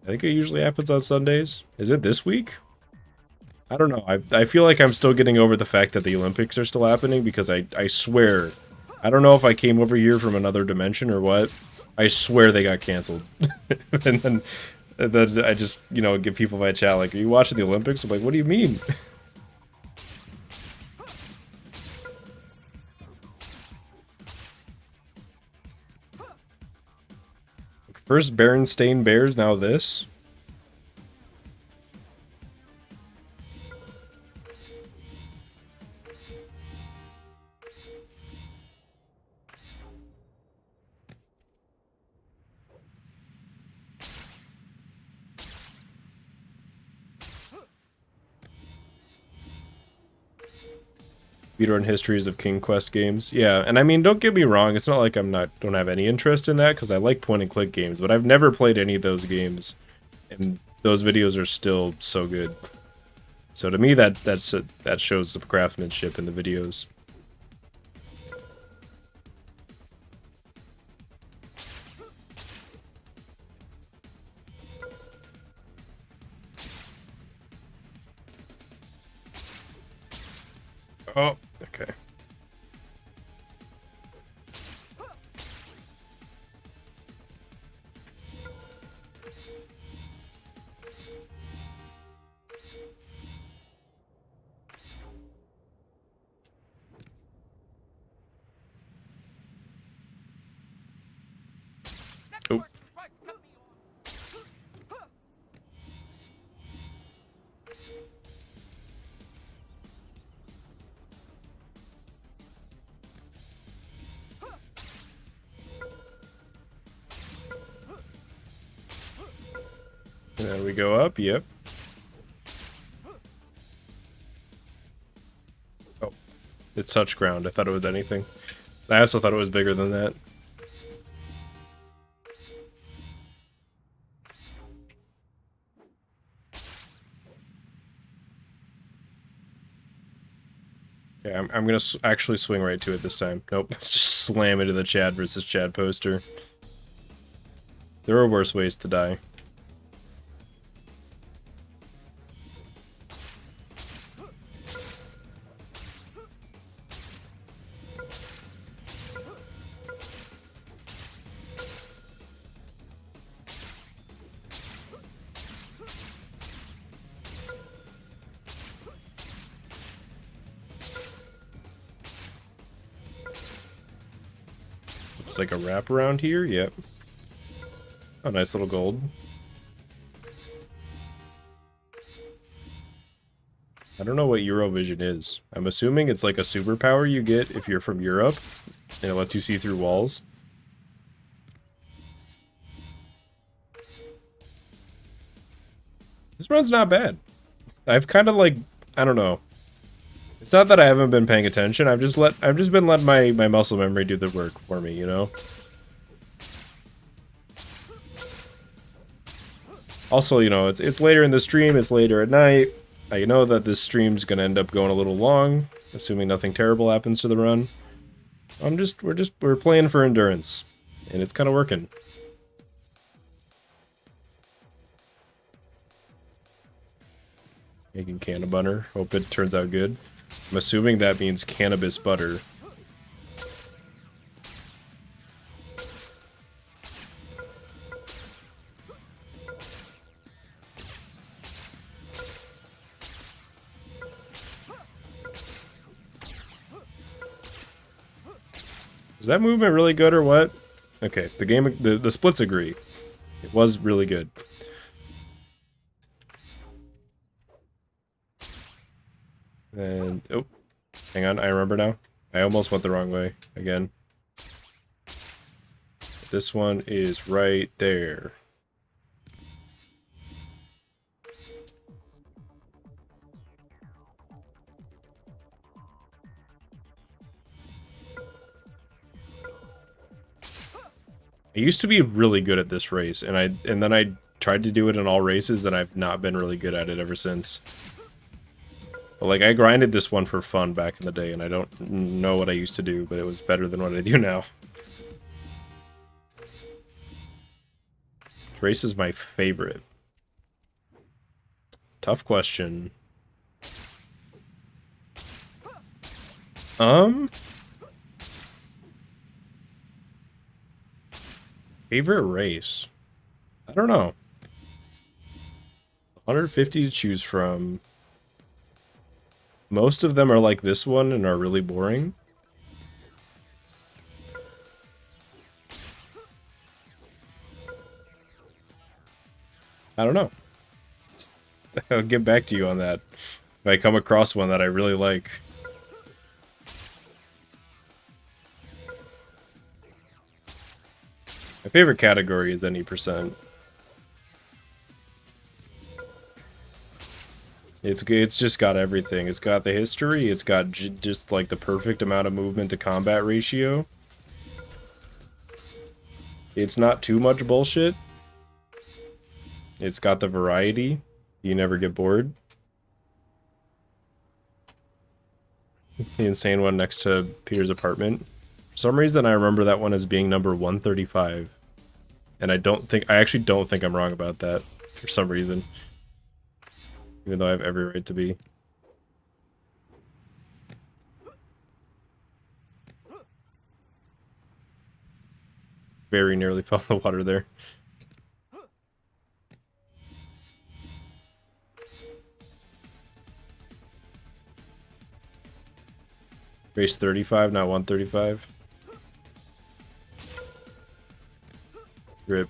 I think it usually happens on Sundays. Is it this week? I don't know. I feel like I'm still getting over the fact that the Olympics are still happening because I swear I don't know if I came over here from another dimension or what. I swear they got canceled. and then I just, you know, give people my chat like, are you watching the Olympics? I'm like, what do you mean? First Berenstain Bears, now this. Speedrun histories of King Quest games. Yeah, and I mean, don't get me wrong, it's not like don't have any interest in that, because I like point and click games, but I've never played any of those games. And those videos are still so good. So to me, that shows the craftsmanship in the videos. Oh, okay. Oh. There we go up, yep. Oh, it's touch ground. I thought it was anything. I also thought it was bigger than that. Okay, I'm gonna actually swing right to it this time. Nope, let's just slam into the Chad versus Chad poster. There are worse ways to die. Looks like a wraparound here, yep. Oh, nice little gold. I don't know what Eurovision is. I'm assuming it's like a superpower you get if you're from Europe, and it lets you see through walls. This run's not bad. I've kind of like, I don't know. It's not that I haven't been paying attention. I've just been letting my muscle memory do the work for me, you know? Also, you know, it's later in the stream, it's later at night. I know that this stream's gonna end up going a little long, assuming nothing terrible happens to the run. We're playing for endurance, and it's kind of working. Making canna butter. Hope it turns out good. I'm assuming that means cannabis butter. Was that movement really good or what? Okay, the splits agree. It was really good. And oh, hang on, I remember now. I almost went the wrong way again. This one is right there. I used to be really good at this race, and then I tried to do it in all races, and I've not been really good at it ever since. But like, I grinded this one for fun back in the day, and I don't know what I used to do, but it was better than what I do now. This race is my favorite. Tough question. Favorite race? I don't know. 150 to choose from. Most of them are like this one and are really boring. I don't know. I'll get back to you on that if I come across one that I really like. My favorite category is any percent. It's just got everything. It's got the history. It's got just like the perfect amount of movement to combat ratio. It's not too much bullshit. It's got the variety. You never get bored. The insane one next to Peter's apartment. For some reason, I remember that one as being number 135. And I actually don't think I'm wrong about that for some reason. Even though I have every right to be. Very nearly fell in the water there. Race 35, not 135. Rip.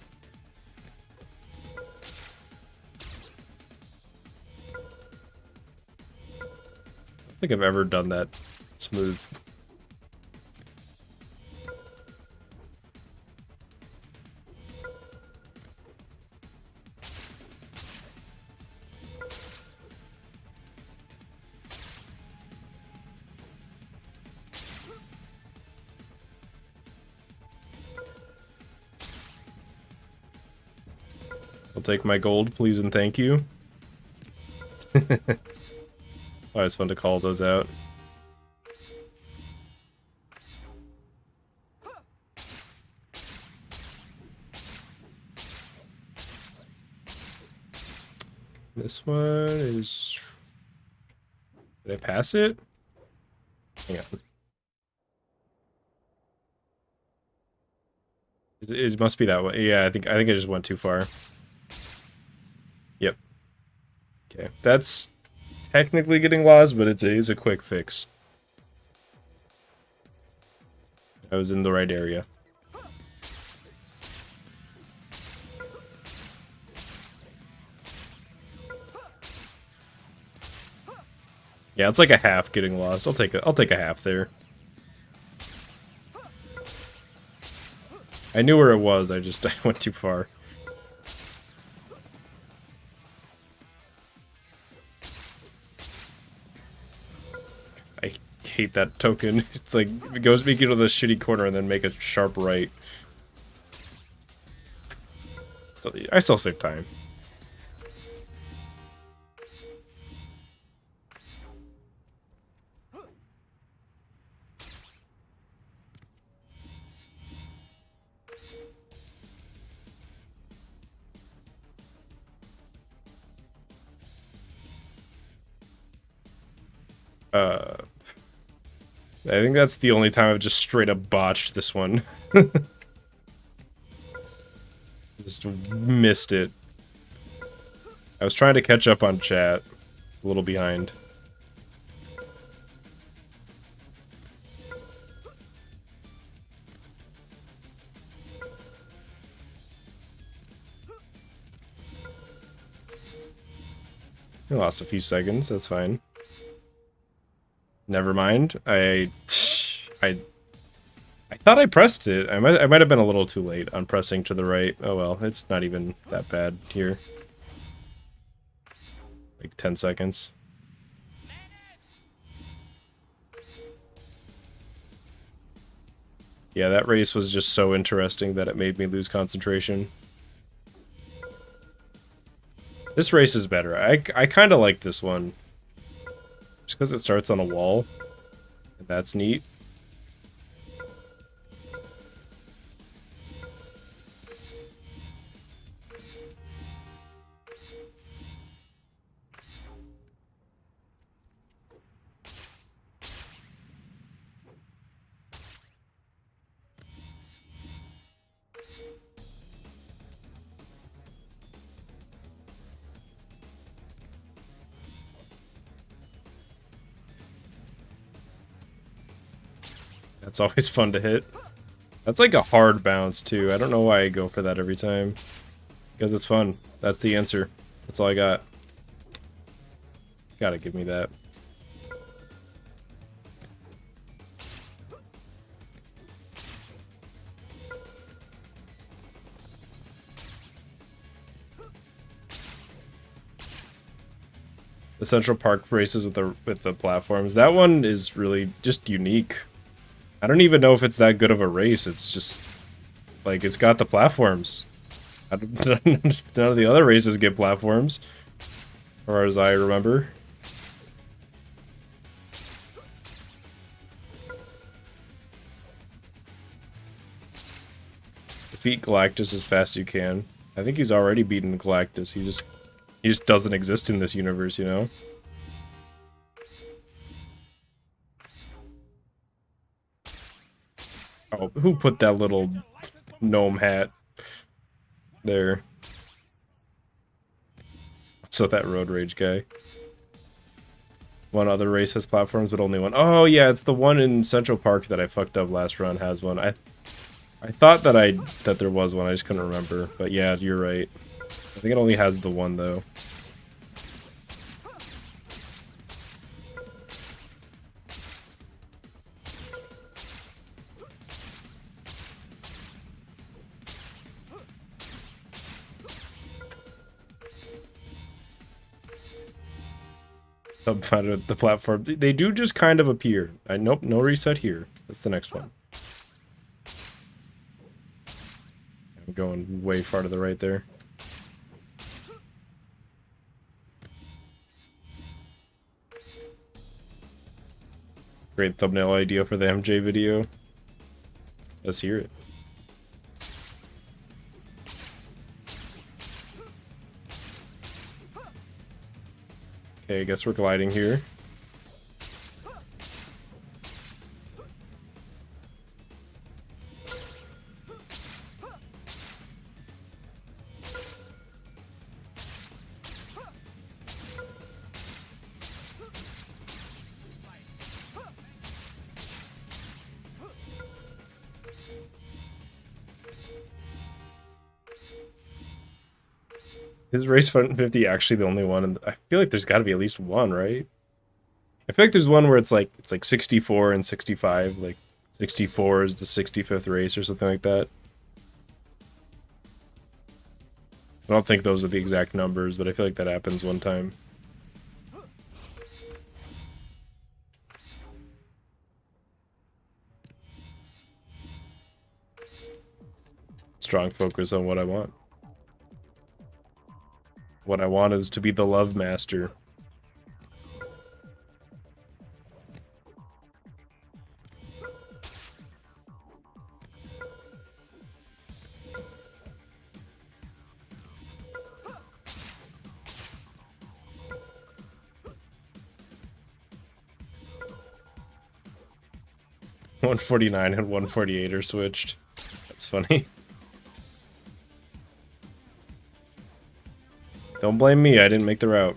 I don't think I've ever done that smooth. I'll take my gold, please and thank you. Always fun to call those out. This one is... Did I pass it? Hang on. It must be that way. Yeah, I think I just went too far. Yep. Okay, that's technically getting lost, but it is a quick fix. I was in the right area. Yeah, it's like a half getting lost. I'll take a half there. I knew where it was, I went too far. I hate that token. It's like, it goes make you to the shitty corner and then make a sharp right. So I still save time. I think that's the only time I've just straight up botched this one. Just missed it. I was trying to catch up on chat. A little behind. I lost a few seconds, that's fine. Never mind. I thought I pressed it. I might have been a little too late on pressing to the right. Oh well, it's not even that bad here. Like 10 seconds. Yeah, that race was just so interesting that it made me lose concentration. This race is better. I kind of like this one. Just because it starts on a wall. And that's neat. That's always fun to hit. That's like a hard bounce, too. I don't know why I go for that every time. Because it's fun. That's the answer. That's all I got. Gotta give me that. The Central Park races with the platforms. That one is really just unique. I don't even know if it's that good of a race. It's just like it's got the platforms. None of the other races get platforms, as far as I remember. Defeat Galactus as fast as you can. I think he's already beaten Galactus. He just doesn't exist in this universe, you know? Oh, who put that little gnome hat there? So that Road Rage guy. One other race has platforms, but only one. Oh yeah, it's the one in Central Park that I fucked up last run has one. I thought that there was one, I just couldn't remember. But yeah, you're right. I think it only has the one though. The platform. They do just kind of appear. Nope, no reset here. That's the next one. I'm going way far to the right there. Great thumbnail idea for the MJ video. Let's hear it. Okay, I guess we're gliding here. Is Race 50 actually the only one? And I feel like there's got to be at least one, right? I feel like there's one where it's like 64 and 65. Like 64 is the 65th race or something like that. I don't think those are the exact numbers, but I feel like that happens one time. Strong focus on what I want. What I want is to be the Love Master. .149 and 148 are switched. That's funny. Don't blame me, I didn't make the route.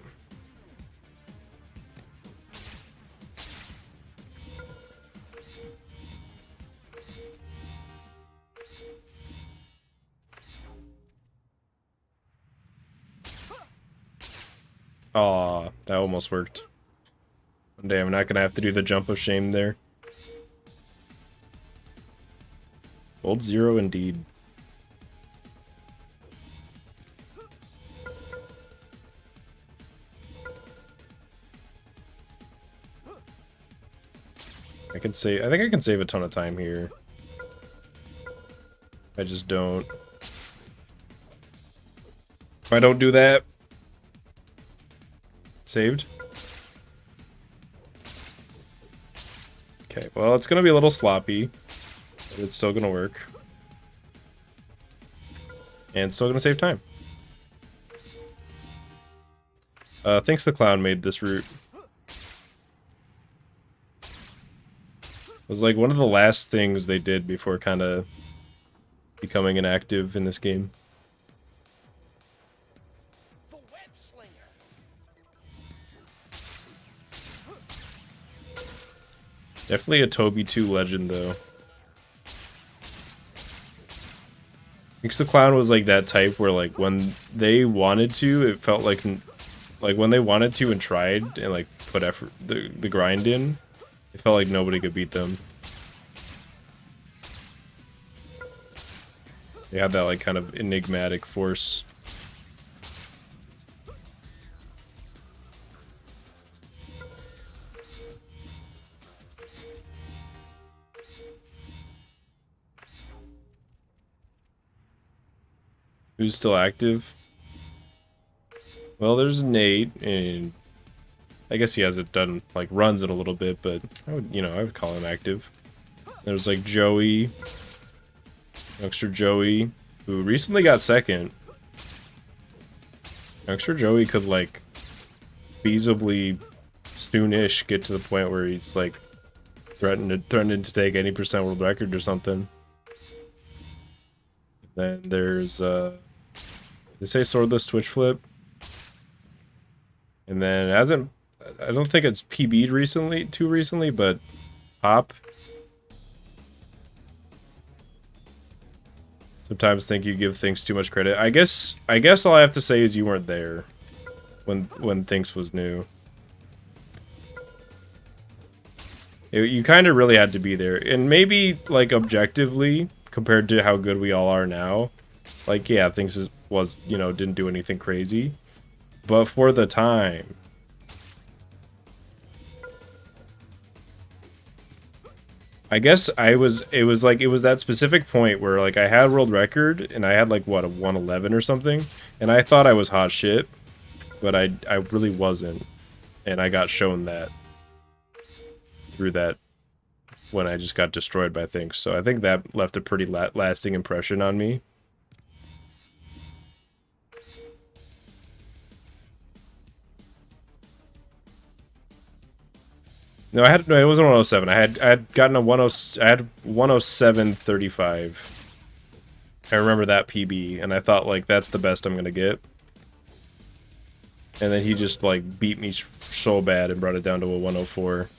Aw, that almost worked. One day I'm not gonna have to do the jump of shame there. Gold 0 indeed. I think I can save a ton of time here. I just don't. If I don't do that. Saved. Okay, well, it's gonna be a little sloppy, but it's still gonna work. And it's still gonna save time. Thanks the clown made this route. It was like one of the last things they did before kind of becoming inactive in this game. Definitely a Toby 2 legend, though. Thinks the Clown was like that type where, like, when they wanted to, it felt like when they wanted to and tried and like put effort, the grind in, it felt like nobody could beat them. They had that like kind of enigmatic force. Who's still active? Well, there's Nate, and I guess he hasn't done like runs in a little bit, but I would call him active. There's like Joey, youngster Joey, who recently got second. Youngster Joey could like feasibly soonish get to the point where he's like threatening to take any % world record or something. Then there's they say swordless twitch flip. And then I don't think it's PB'd too recently, but Pop. Sometimes think you give Thinks too much credit. I guess all I have to say is you weren't there when Thinks was new. You kind of really had to be there. And maybe, like, objectively, compared to how good we all are now, like, yeah, Thinks was, didn't do anything crazy. But for the time, I guess it was that specific point where like I had world record and I had like what, a 111 or something, and I thought I was hot shit, but I really wasn't, and I got shown that through that when I just got destroyed by things. So I think that left a pretty lasting impression on me. No, it wasn't 107. I had gotten a 10. I had 107.35. I remember that PB, and I thought like that's the best I'm gonna get. And then he just like beat me so bad and brought it down to a 104.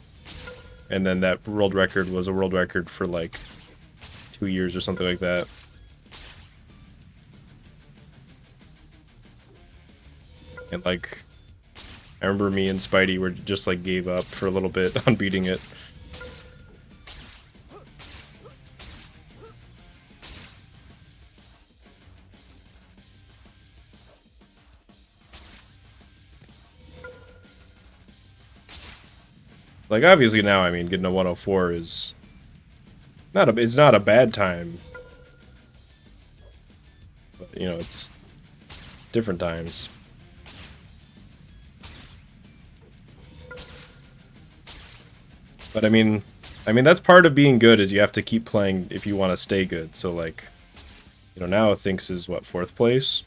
And then that world record was a world record for like 2 years or something like that. And like, I remember me and Spidey were just like gave up for a little bit on beating it. Like obviously now, I mean, getting a 104 is it's not a bad time. But it's different times. But I mean that's part of being good, is you have to keep playing if you want to stay good. So like, now Thinks is what, 4th place?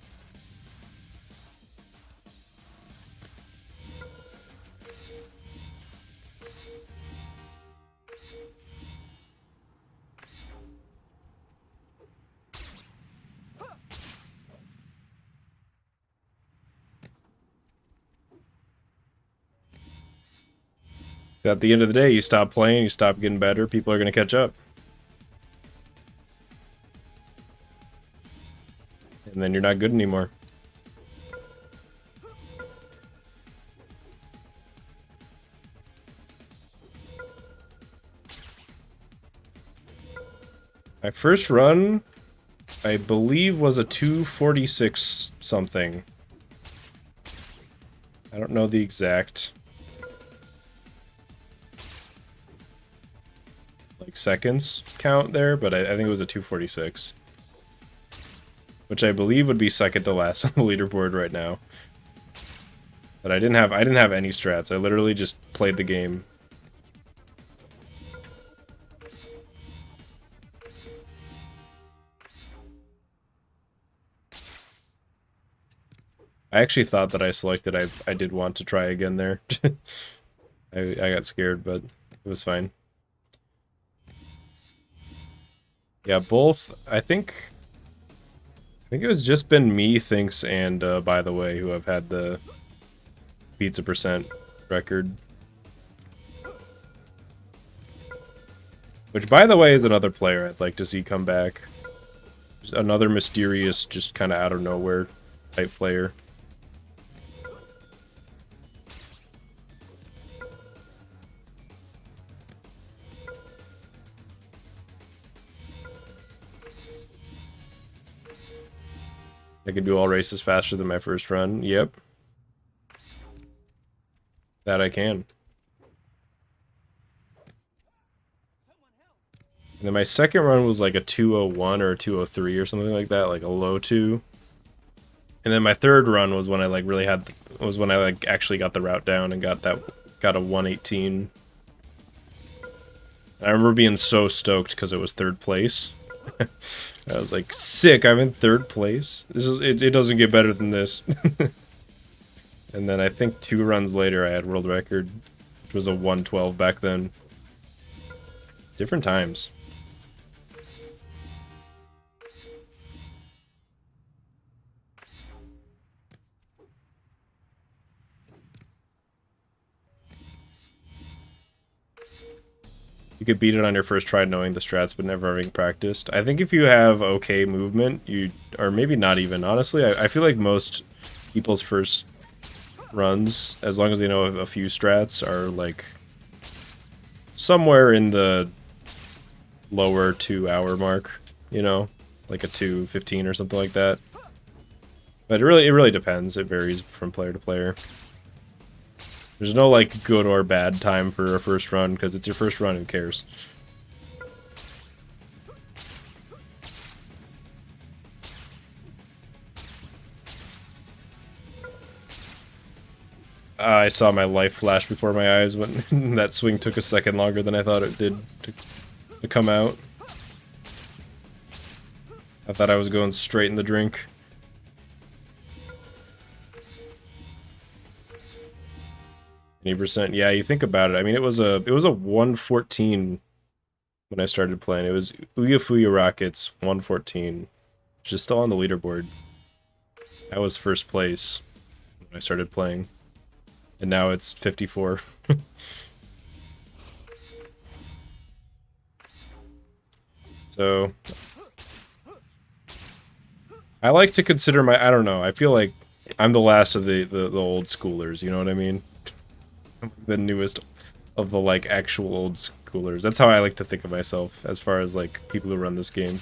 At the end of the day, you stop playing, you stop getting better, people are going to catch up. And then you're not good anymore. My first run, I believe, was a 246 something. I don't know the exact like seconds count there, but I think it was a 246, which I believe would be second to last on the leaderboard right now. But I didn't have any strats. I literally just played the game. I actually thought that I selected. I did want to try again there. I got scared, but it was fine. Yeah, both. I think it was just been me, Thinks, and By the Way, who have had the pizza % record. Which, by the way, is another player I'd like to see come back. Just another mysterious, just kind of out of nowhere type player. I can do all races faster than my first run. Yep. That I can. And then my second run was like a 201 or a 203 or something like that, like a low 2. And then my third run was when I like really had was when I like actually got the route down and got a 118. I remember being so stoked because it was third place. I was like, sick, I'm in third place. It doesn't get better than this. And then I think 2 runs later I had world record, which was a 112 back then. Different times. You could beat it on your first try knowing the strats, but never having practiced. I think if you have okay movement, or maybe not even, honestly, I feel like most people's first runs, as long as they know a few strats, are like somewhere in the lower 2-hour mark, you know? Like a 2:15 or something like that. But it really depends. It varies from player to player. There's no, like, good or bad time for a first run, because it's your first run, who cares? I saw my life flash before my eyes when that swing took a second longer than I thought it did to come out. I thought I was going straight in the drink. %. Yeah, you think about it. I mean, it was a 114 when I started playing. It was Ouya Fuya Rockets 114, which is still on the leaderboard. I was first place when I started playing, and now it's 54. So I like to consider I don't know. I feel like I'm the last of the old schoolers. You know what I mean? The newest of the like actual old schoolers. That's how I like to think of myself as far as like people who run this game.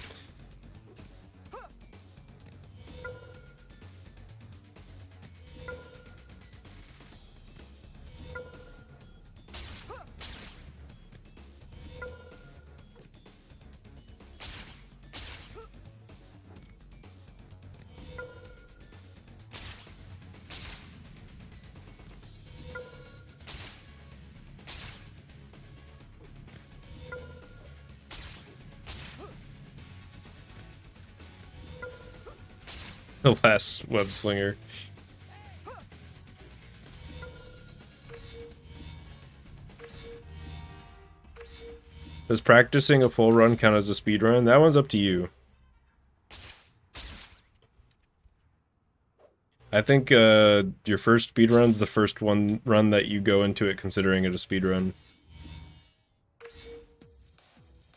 The last web slinger. Does practicing a full run count as a speed run? That one's up to you. I think your first speed run's the first run that you go into it considering it a speed run.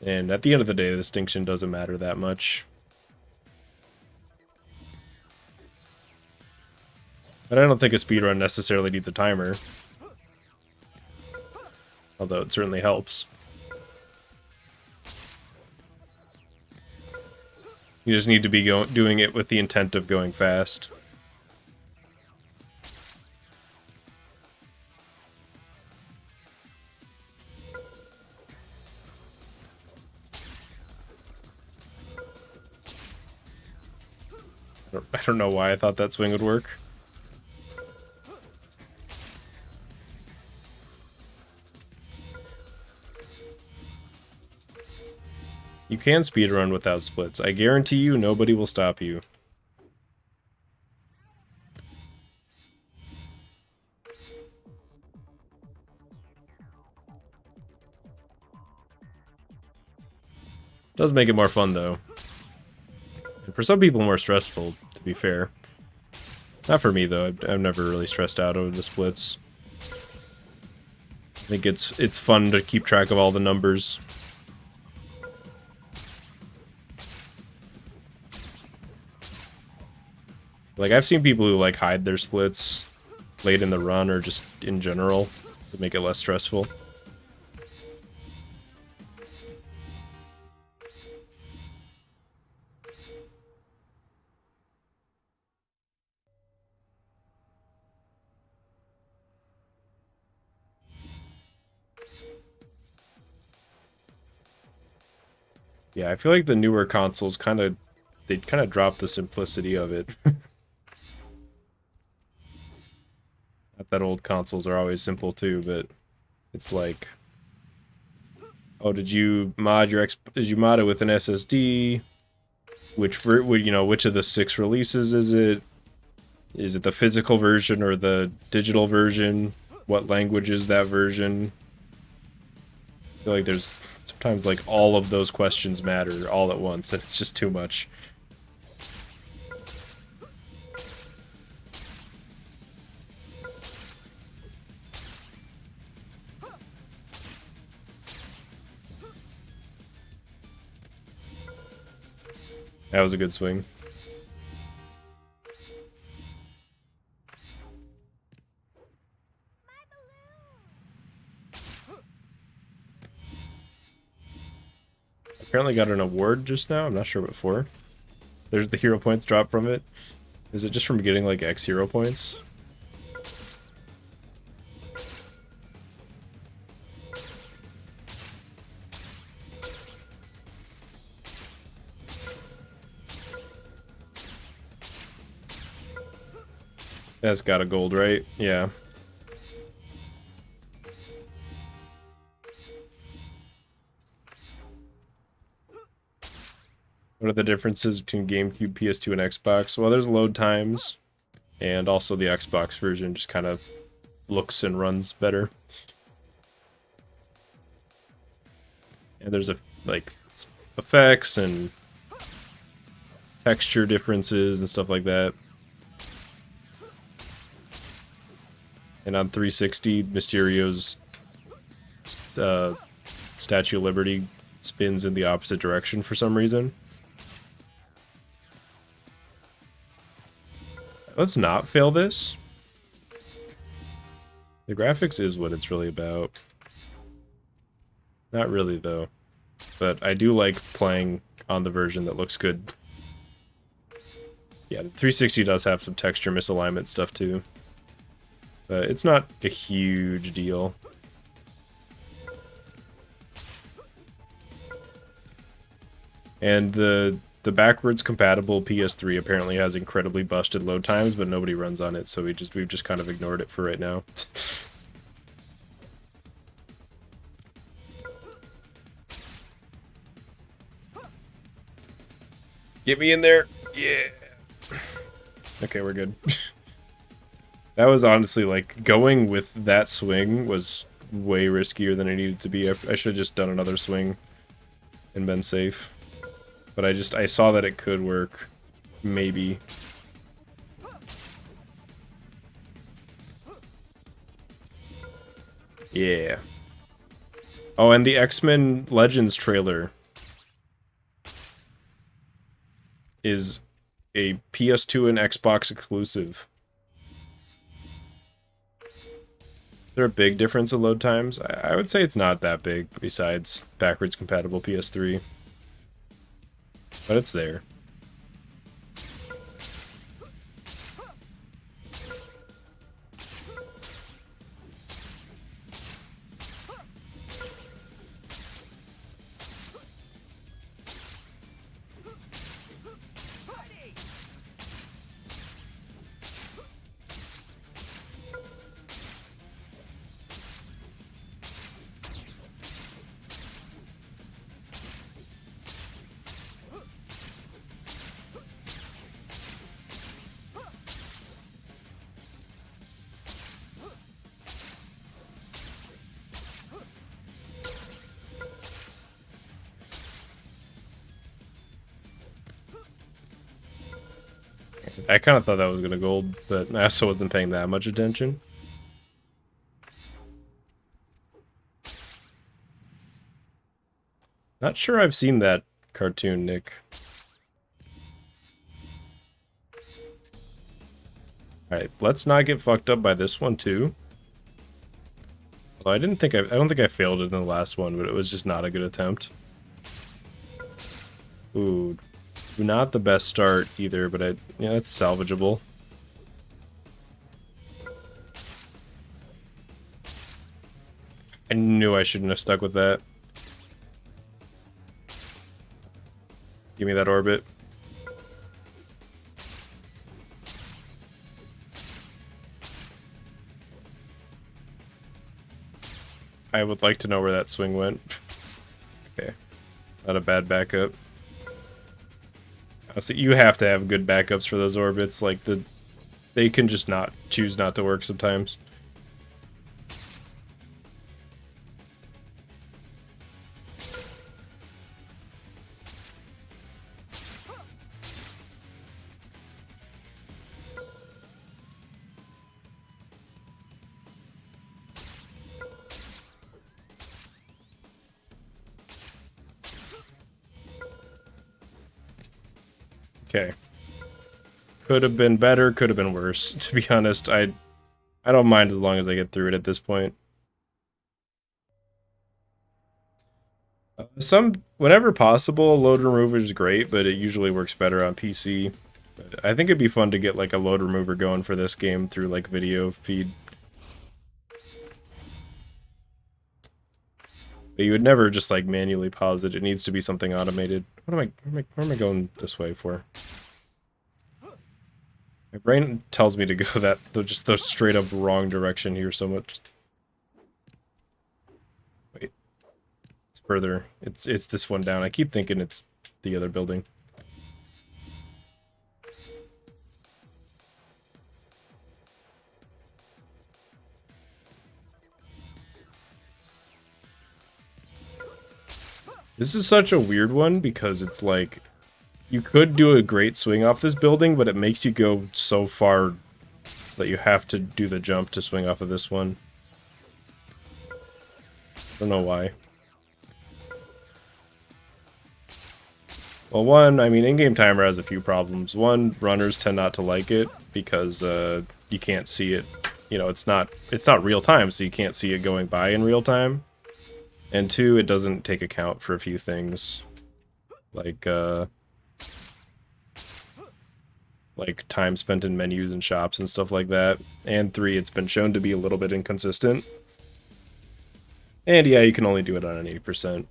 And at the end of the day, the distinction doesn't matter that much. But I don't think a speedrun necessarily needs a timer. Although it certainly helps. You just need to be doing it with the intent of going fast. I don't know why I thought that swing would work. You can speedrun without splits. I guarantee you nobody will stop you. Does make it more fun though. And for some people more stressful, to be fair. Not for me though, I've never really stressed out over the splits. I think it's fun to keep track of all the numbers. Like, I've seen people who, like, hide their splits late in the run or just in general to make it less stressful. Yeah, I feel like the newer consoles they kind of dropped the simplicity of it. Not that old consoles are always simple too, but it's like, oh, did you mod it with an SSD? Which of the 6 releases is it? Is it the physical version or the digital version? What language is that version? I feel like there's sometimes like all of those questions matter all at once, and it's just too much. That was a good swing. Apparently got an award just now. I'm not sure what for. There's the hero points drop from it. Is it just from getting like X hero points? That's got a gold, right? Yeah. What are the differences between GameCube, PS2, and Xbox? Well, there's load times, and also the Xbox version just kind of looks and runs better. And there's like effects and texture differences and stuff like that. And on 360, Mysterio's Statue of Liberty spins in the opposite direction for some reason. Let's not fail this. The graphics is what it's really about. Not really, though. But I do like playing on the version that looks good. Yeah, the 360 does have some texture misalignment stuff, too. But it's not a huge deal. And the backwards compatible PS3 apparently has incredibly busted load times, but nobody runs on it, so we've just kind of ignored it for right now. Get me in there. Yeah. Okay, we're good. That was honestly, like, going with that swing was way riskier than it needed to be. I should have just done another swing and been safe. But I saw that it could work. Maybe. Yeah. Oh, and the X-Men Legends trailer is a PS2 and Xbox exclusive. Is there a big difference in load times? I would say it's not that big, besides backwards compatible PS3. But it's there. I kind of thought that was going to gold, but I also wasn't paying that much attention. Not sure I've seen that cartoon, Nick. Alright, let's not get fucked up by this one too. Well, I don't think I failed it in the last one, but it was just not a good attempt. Ooh, not the best start either, but yeah, it's salvageable. I knew I shouldn't have stuck with that. Give me that orbit. I would like to know where that swing went. Okay. Not a bad backup. Honestly, you have to have good backups for those orbits. Like, they can just not choose not to work sometimes. Okay. Could have been better, could have been worse. To be honest, I don't mind as long as I get through it at this point. Whenever possible, load remover is great, but it usually works better on PC. But I think it'd be fun to get like a load remover going for this game through like video feed. But you would never just like manually pause it. It needs to be something automated. Where am I going this way for? My brain tells me to go just the straight up wrong direction here so much. Wait. It's further. It's this one down. I keep thinking it's the other building. This is such a weird one because it's like you could do a great swing off this building, but it makes you go so far that you have to do the jump to swing off of this one. Don't know why. Well, one, I mean, in-game timer has a few problems. One, runners tend not to like it because you can't see it. You know, it's not real time, so you can't see it going by in real time. And two, it doesn't take account for a few things, like time spent in menus and shops and stuff like that. And three, it's been shown to be a little bit inconsistent. And yeah, you can only do it on an 80%.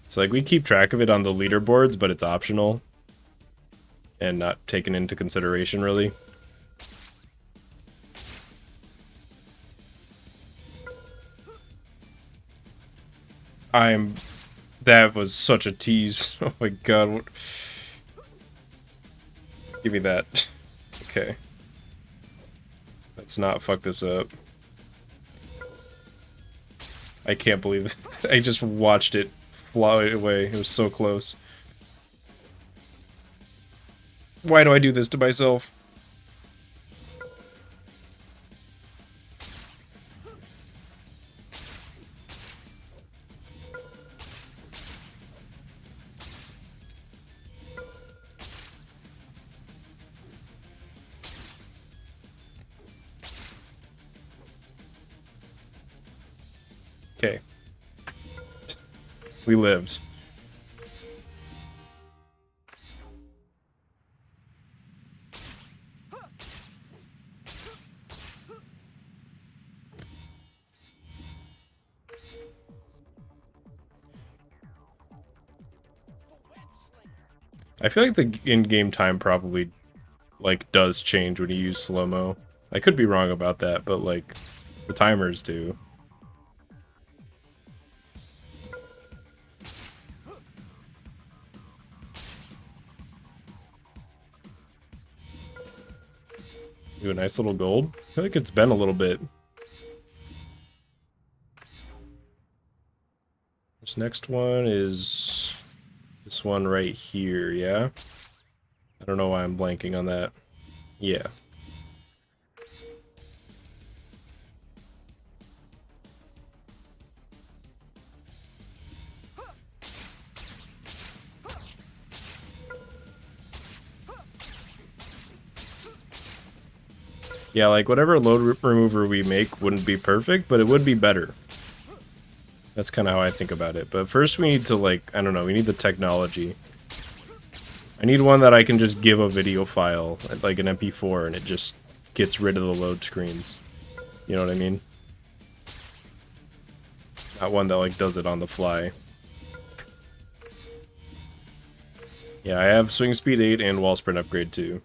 So like we keep track of it on the leaderboards, but it's optional and not taken into consideration really. That was such a tease. Oh my god. What? Give me that. Okay. Let's not fuck this up. I can't believe it. I just watched it fly away. It was so close. Why do I do this to myself? Okay. We lived. I feel like the in-game time probably, like, does change when you use slow-mo. I could be wrong about that, but, like, the timers do. Ooh, a nice little gold. I feel like it's been a little bit. This next one is this one right here, yeah? I don't know why I'm blanking on that. Yeah. Yeah, like whatever load remover we make wouldn't be perfect, but it would be better. That's kind of how I think about it. But first we need to, like, I don't know, we need the technology. I need one that I can just give a video file, like an MP4, and it just gets rid of the load screens. You know what I mean? Not one that, like, does it on the fly. Yeah, I have swing speed 8 and wall sprint upgrade too.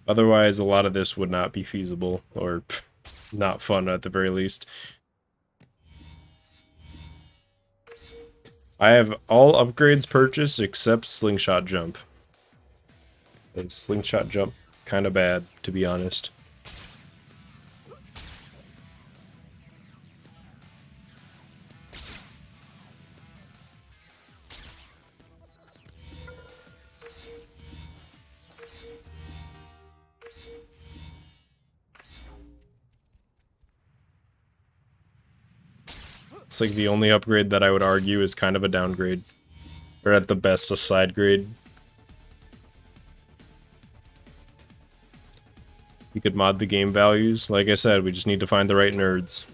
Otherwise, a lot of this would not be feasible, or not fun at the very least. I have all upgrades purchased except slingshot jump. And slingshot jump kind of bad, to be honest. It's like the only upgrade that I would argue is kind of a downgrade. Or at the best, a side grade. We could mod the game values. Like I said, we just need to find the right nerds.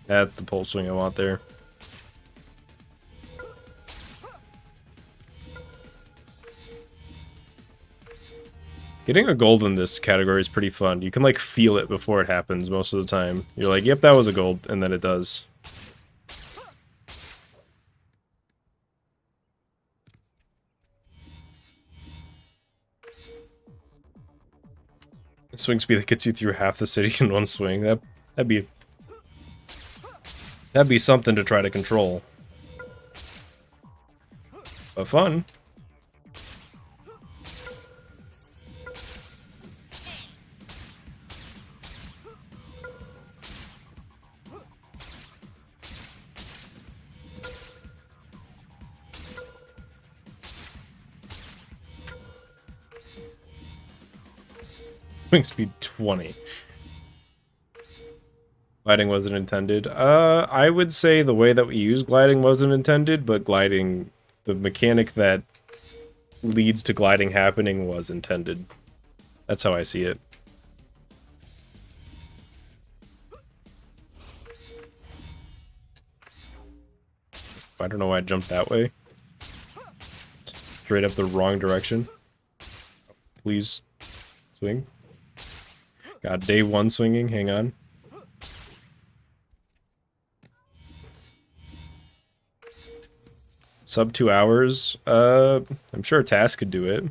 That's the pulse swing I want there. Getting a gold in this category is pretty fun. You can, like, feel it before it happens most of the time. You're like, yep, that was a gold, and then it does. Swing speed that gets you through half the city in one swing. That'd be something to try to control. But fun. Swing speed 20. Gliding wasn't intended. I would say the way that we use gliding wasn't intended, but gliding, the mechanic that leads to gliding happening was intended. That's how I see it. I don't know why I jumped that way. Straight up the wrong direction. Please swing. God, day one swinging, hang on. Sub 2 hours. I'm sure a task could do it.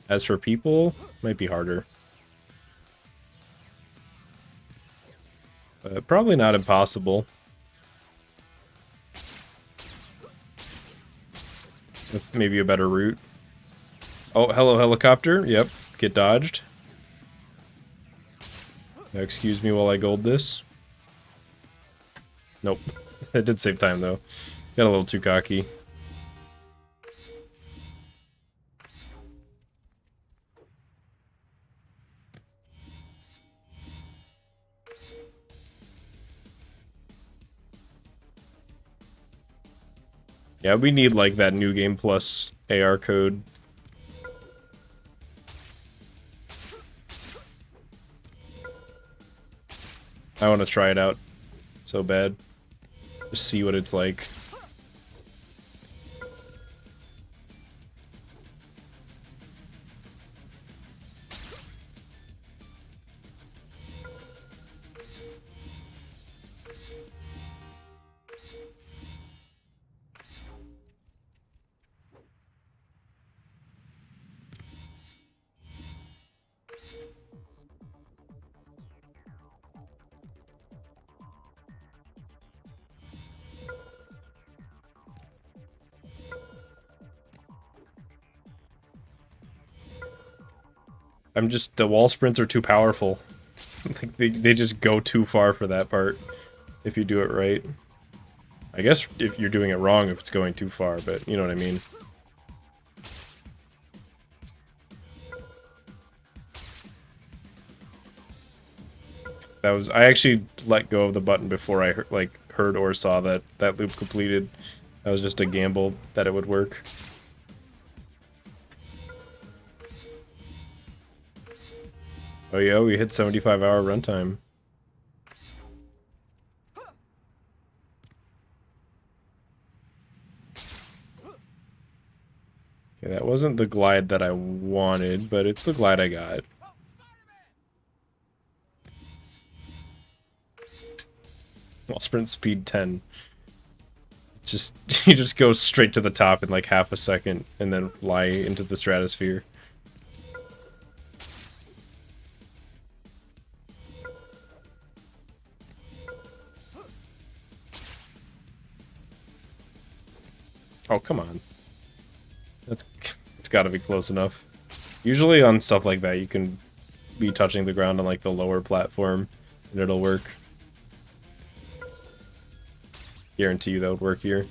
As for people, might be harder. Probably not impossible. With maybe a better route. Oh, hello helicopter. Yep, get dodged. Now excuse me while I gold this. Nope. It did save time though. Got a little too cocky. Yeah, we need like that new game plus AR code. I want to try it out so bad. Just see what it's like. The wall sprints are too powerful. Like they just go too far for that part if you do it right. I guess if you're doing it wrong if it's going too far, but you know what I mean. That was, I actually let go of the button before I heard or saw that loop completed. That was just a gamble that it would work. Oh yeah, we hit 75-hour runtime. Okay, that wasn't the glide that I wanted, but it's the glide I got. Well, sprint speed 10. Just you just go straight to the top in like half a second and then fly into the stratosphere. Oh, come on. It's got to be close enough. Usually on stuff like that, you can be touching the ground on like the lower platform and it'll work. Guarantee you that would work here.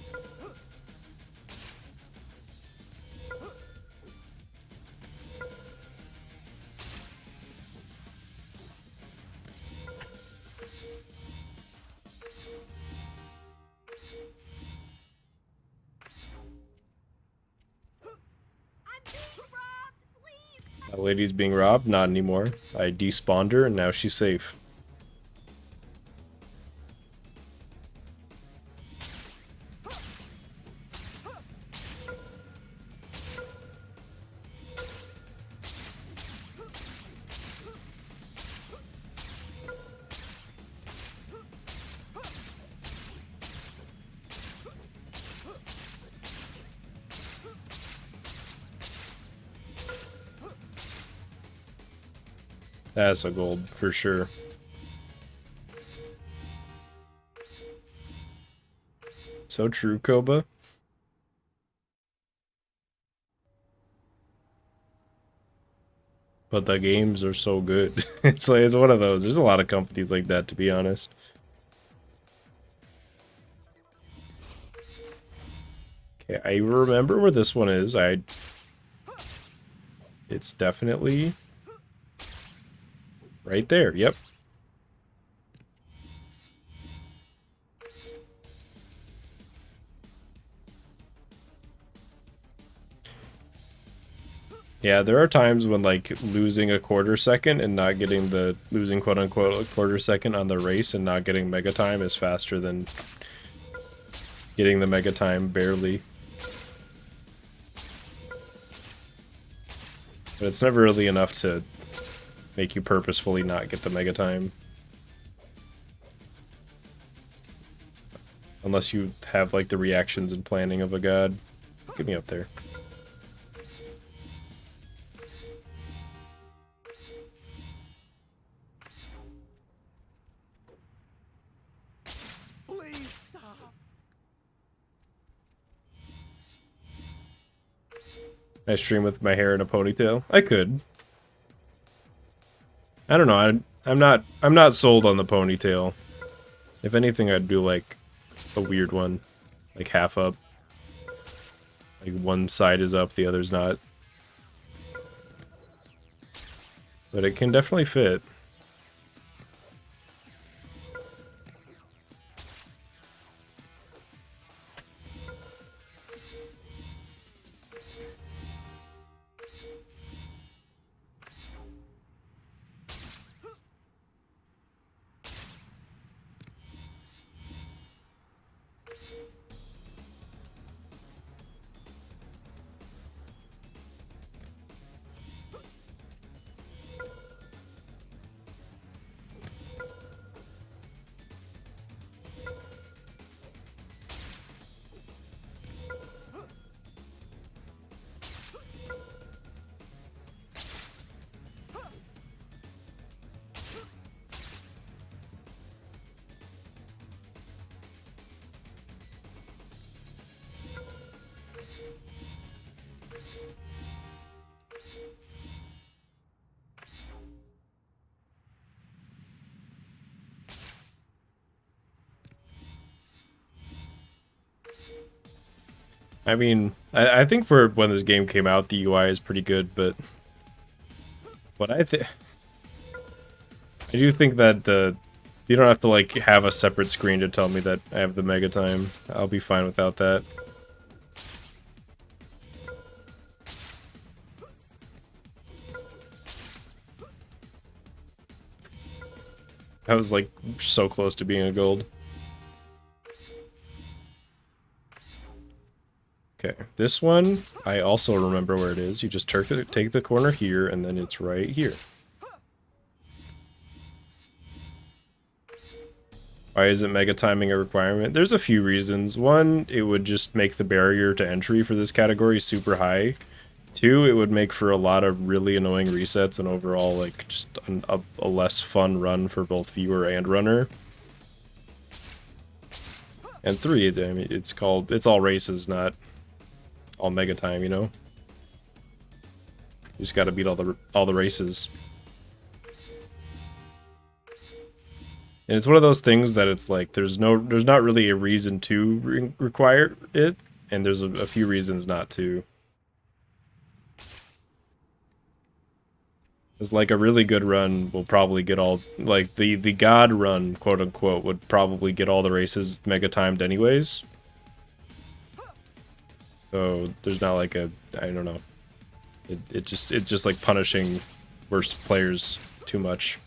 That lady's being robbed? Not anymore. I despawned her and now she's safe. That's a gold for sure. So true, Koba. But the games are so good. It's like, it's one of those. There's a lot of companies like that, to be honest. Okay, I remember where this one is. It's definitely right there. Yep. Yeah, there are times when like losing a quarter second and not getting the losing quote unquote a quarter second on the race and not getting mega time is faster than getting the mega time barely. But it's never really enough to make you purposefully not get the mega time. Unless you have like the reactions and planning of a god. Get me up there. Please stop. I stream with my hair in a ponytail. I could. I don't know. I'm not sold on the ponytail. If anything, I'd do like a weird one, like half up. Like one side is up, the other's not. But it can definitely fit. I mean, I think for when this game came out, the UI is pretty good, but what I do think that you don't have to like have a separate screen to tell me that I have the mega time. I'll be fine without that. That was like so close to being a gold. Okay, this one, I also remember where it is. You just take the corner here, and then it's right here. Why isn't mega timing a requirement? There's a few reasons. One, it would just make the barrier to entry for this category super high. Two, it would make for a lot of really annoying resets and overall, like, just a less fun run for both viewer and runner. And three, I mean, it's all races, not all mega time, you know? You just gotta beat all the races. And it's one of those things that it's like there's not really a reason to require it, and there's a few reasons not to. It's like a really good run will probably get all, like the god run, quote unquote, would probably get all the races mega timed anyways. So there's not like a, I don't know. It's just like punishing worse players too much,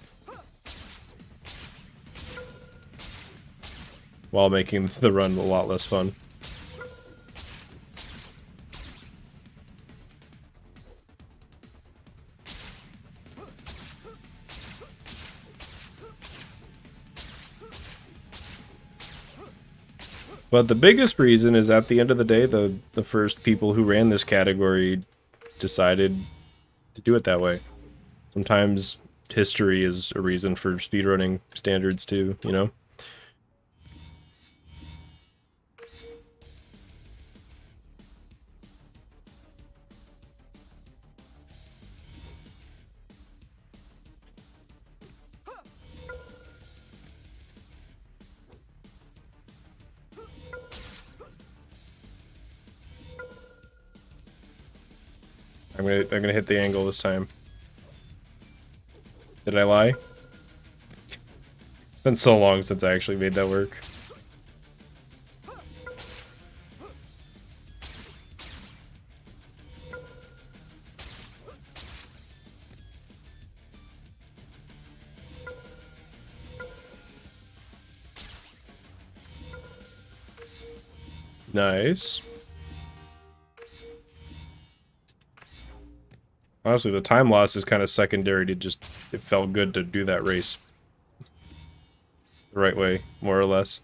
while making the run a lot less fun. But the biggest reason is, at the end of the day, the first people who ran this category decided to do it that way. Sometimes history is a reason for speedrunning standards too, you know? I'm gonna hit the angle this time. Did I lie? It's been so long since I actually made that work. Nice. Honestly, the time loss is kind of secondary to just, it felt good to do that race the right way, more or less.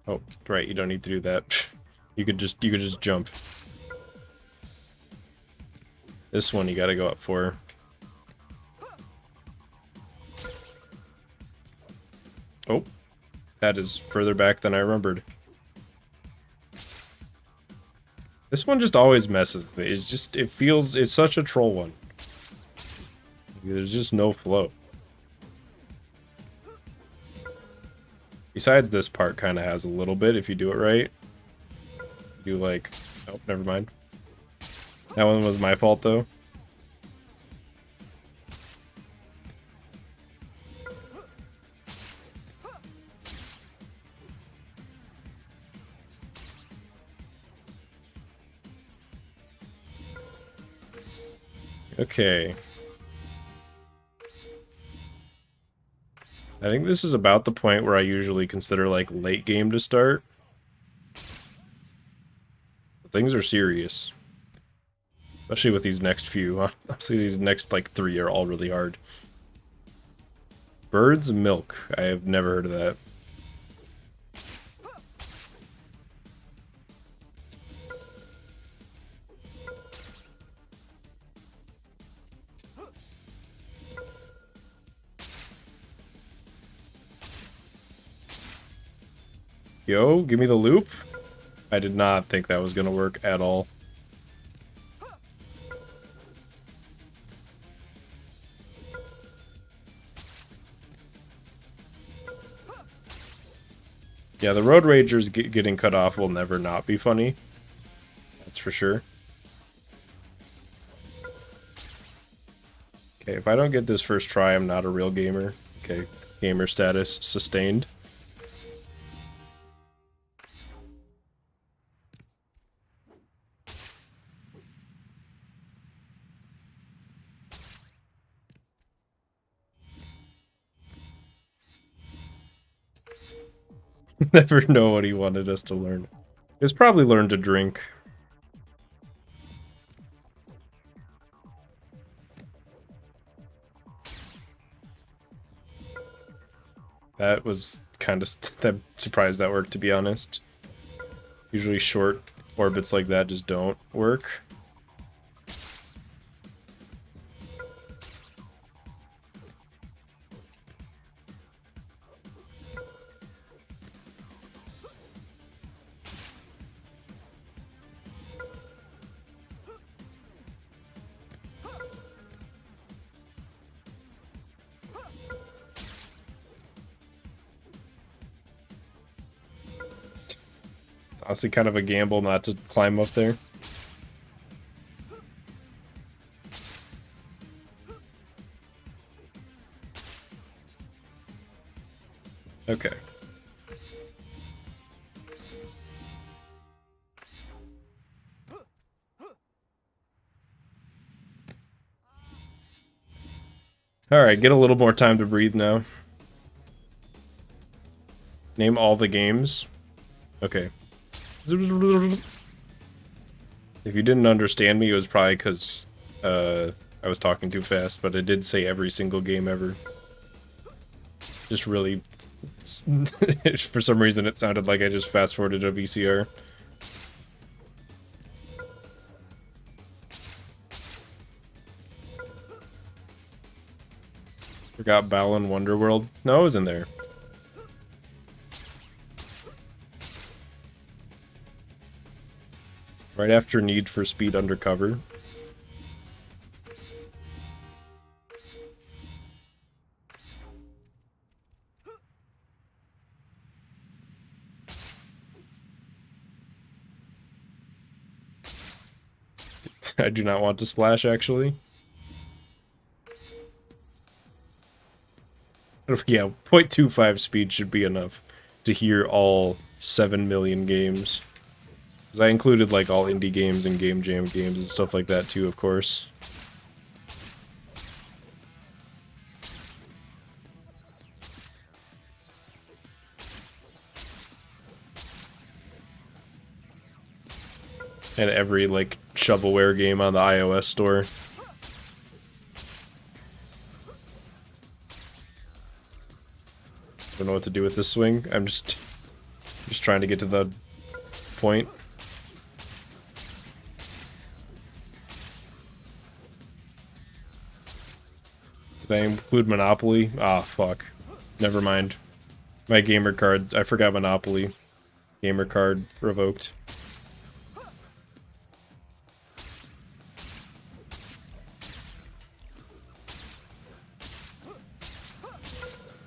Oh, right, you don't need to do that. You could just jump. This one you gotta go up for. Oh, that is further back than I remembered. This one just always messes with me. It's such a troll one. There's just no flow. Besides, this part kind of has a little bit if you do it right. You like, oh, never mind. That one was my fault though. Okay. I think this is about the point where I usually consider like late game to start. Things are serious. Especially with these next few. Honestly, these next like 3 are all really hard. Bird's milk. I have never heard of that. Yo, give me the loop. I did not think that was gonna work at all. Yeah, the road ragers getting cut off will never not be funny. That's for sure. Okay, if I don't get this first try, I'm not a real gamer. Okay, gamer status sustained. Never know what he wanted us to learn. He's probably learned to drink. That was kind of I'm surprised that worked, to be honest. Usually short orbits like that just don't work. It's honestly kind of a gamble not to climb up there. Okay. Alright, get a little more time to breathe now. Name all the games. Okay. If you didn't understand me, it was probably because I was talking too fast, but I did say every single game ever. Just really... for some reason it sounded like I just fast-forwarded a VCR. Forgot Balan Wonderworld. No, it was in there. Right after Need for Speed Undercover. I do not want to splash, actually. Yeah, 0.25 speed should be enough to hear all 7 million games. Because I included, like, all indie games and Game Jam games and stuff like that, too, of course. And every, like, shovelware game on the iOS store. Don't know what to do with this swing. I'm just trying to get to the point. Did I include Monopoly? Ah, fuck. Never mind. My gamer card. I forgot Monopoly. Gamer card revoked.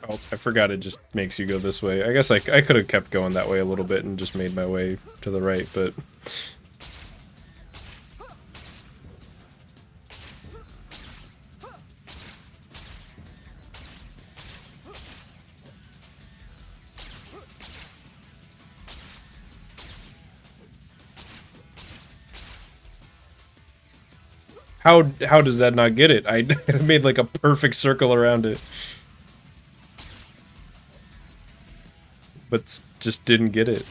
Oh, I forgot it just makes you go this way. I guess I could have kept going that way a little bit and just made my way to the right, but... How does that not get it? I made like a perfect circle around it. But just didn't get it.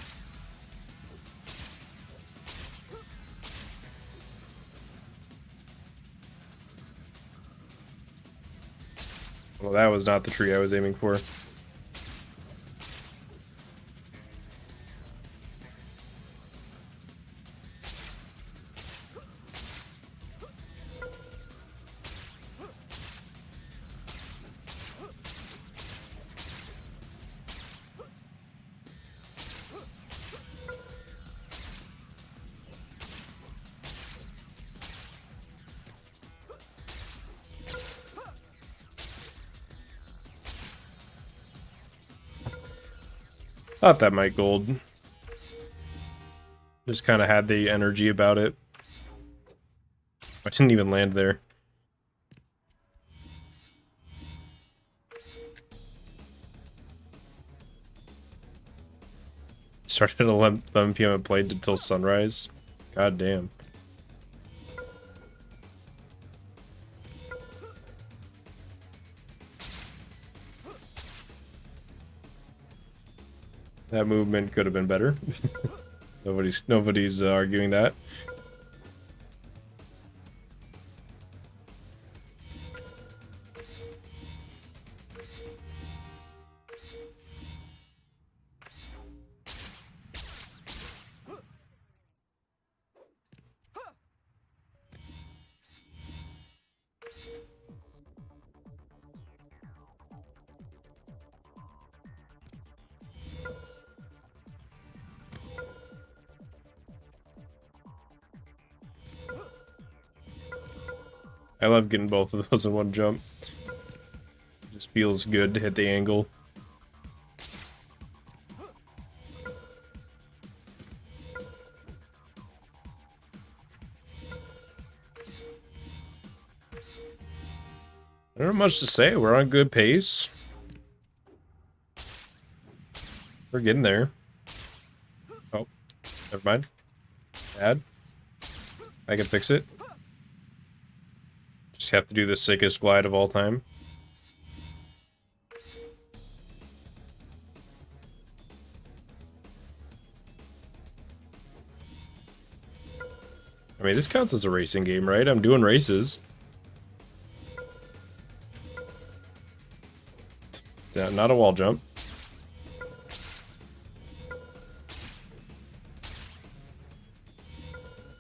Well, that was not the tree I was aiming for. Thought that might gold. Just kind of had the energy about it. I didn't even land there. Started at 11 p.m. and played until sunrise. God damn. That movement could have been better. Nobody's arguing that. I love getting both of those in one jump. It just feels good to hit the angle. I don't have much to say. We're on good pace. We're getting there. Oh, never mind. Bad. I can fix it. Just have to do the sickest glide of all time. I mean, this counts as a racing game, right? I'm doing races. Yeah, not a wall jump.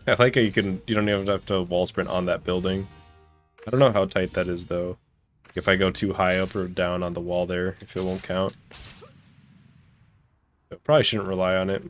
I like how you don't even have to wall sprint on that building. I don't know how tight that is though. If I go too high up or down on the wall there, if it won't count. But probably shouldn't rely on it.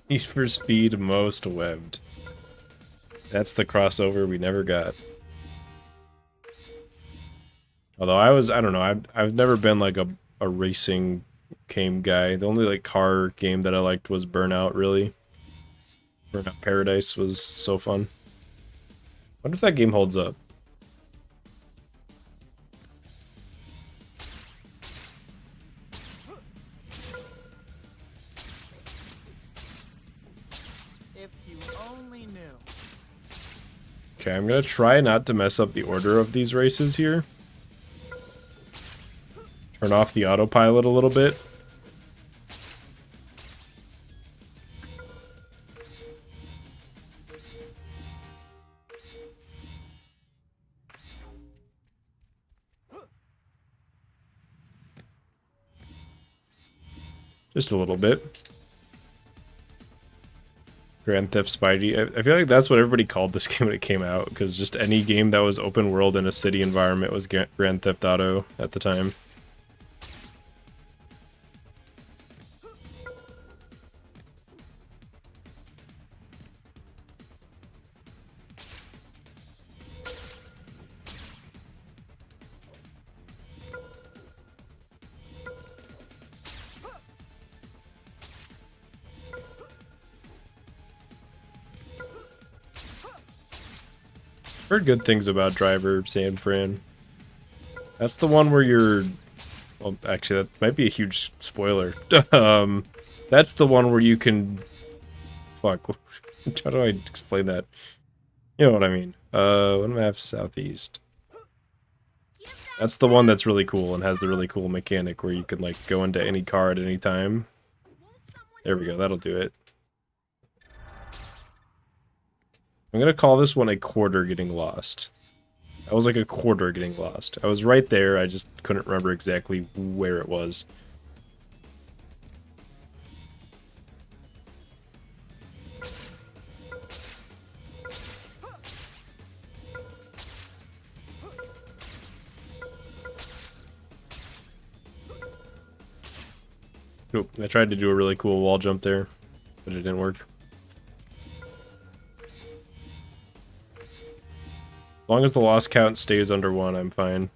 Need for Speed most webbed. That's the crossover we never got. Although I don't know, I've never been like a racing game guy. The only like car game that I liked was Burnout, really. Burnout Paradise was so fun. Wonder if that game holds up. Okay, I'm gonna try not to mess up the order of these races here. Turn off the autopilot a little bit. Just a little bit. Grand Theft Spidey. I feel like that's what everybody called this game when it came out, because just any game that was open world in a city environment was Grand Theft Auto at the time. Heard good things about Driver San Fran. That's the one where you're... Well, actually, that might be a huge spoiler. That's the one where you can... Fuck. How do I explain that? You know what I mean. One map southeast. That's the one that's really cool and has the really cool mechanic where you can, like, go into any car at any time. There we go, that'll do it. I'm gonna call this one a quarter getting lost. I was like a quarter getting lost. I was right there, I just couldn't remember exactly where it was. Oop, I tried to do a really cool wall jump there, but it didn't work. As long as the loss count stays under 1, I'm fine.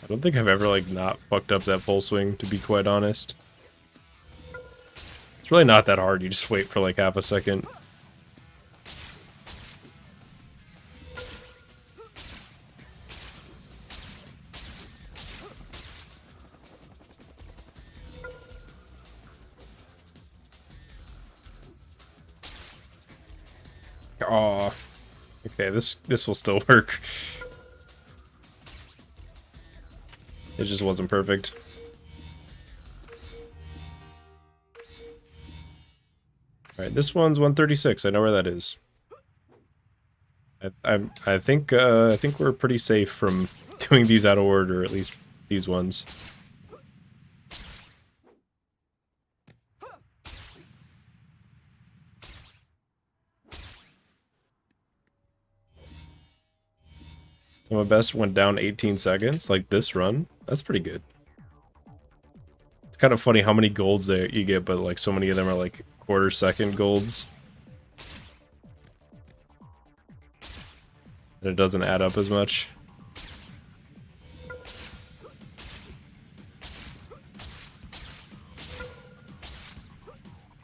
I don't think I've ever, like, not fucked up that full swing, to be quite honest. It's really not that hard, you just wait for, like, half a second. Aw. Okay, this will still work. It just wasn't perfect. Alright, this one's 136. I know where that is. I think we're pretty safe from doing these out of order, at least these ones. So my best went down 18 seconds, like this run. That's pretty good. It's kind of funny how many golds you get, but like so many of them are like quarter-second golds. And it doesn't add up as much.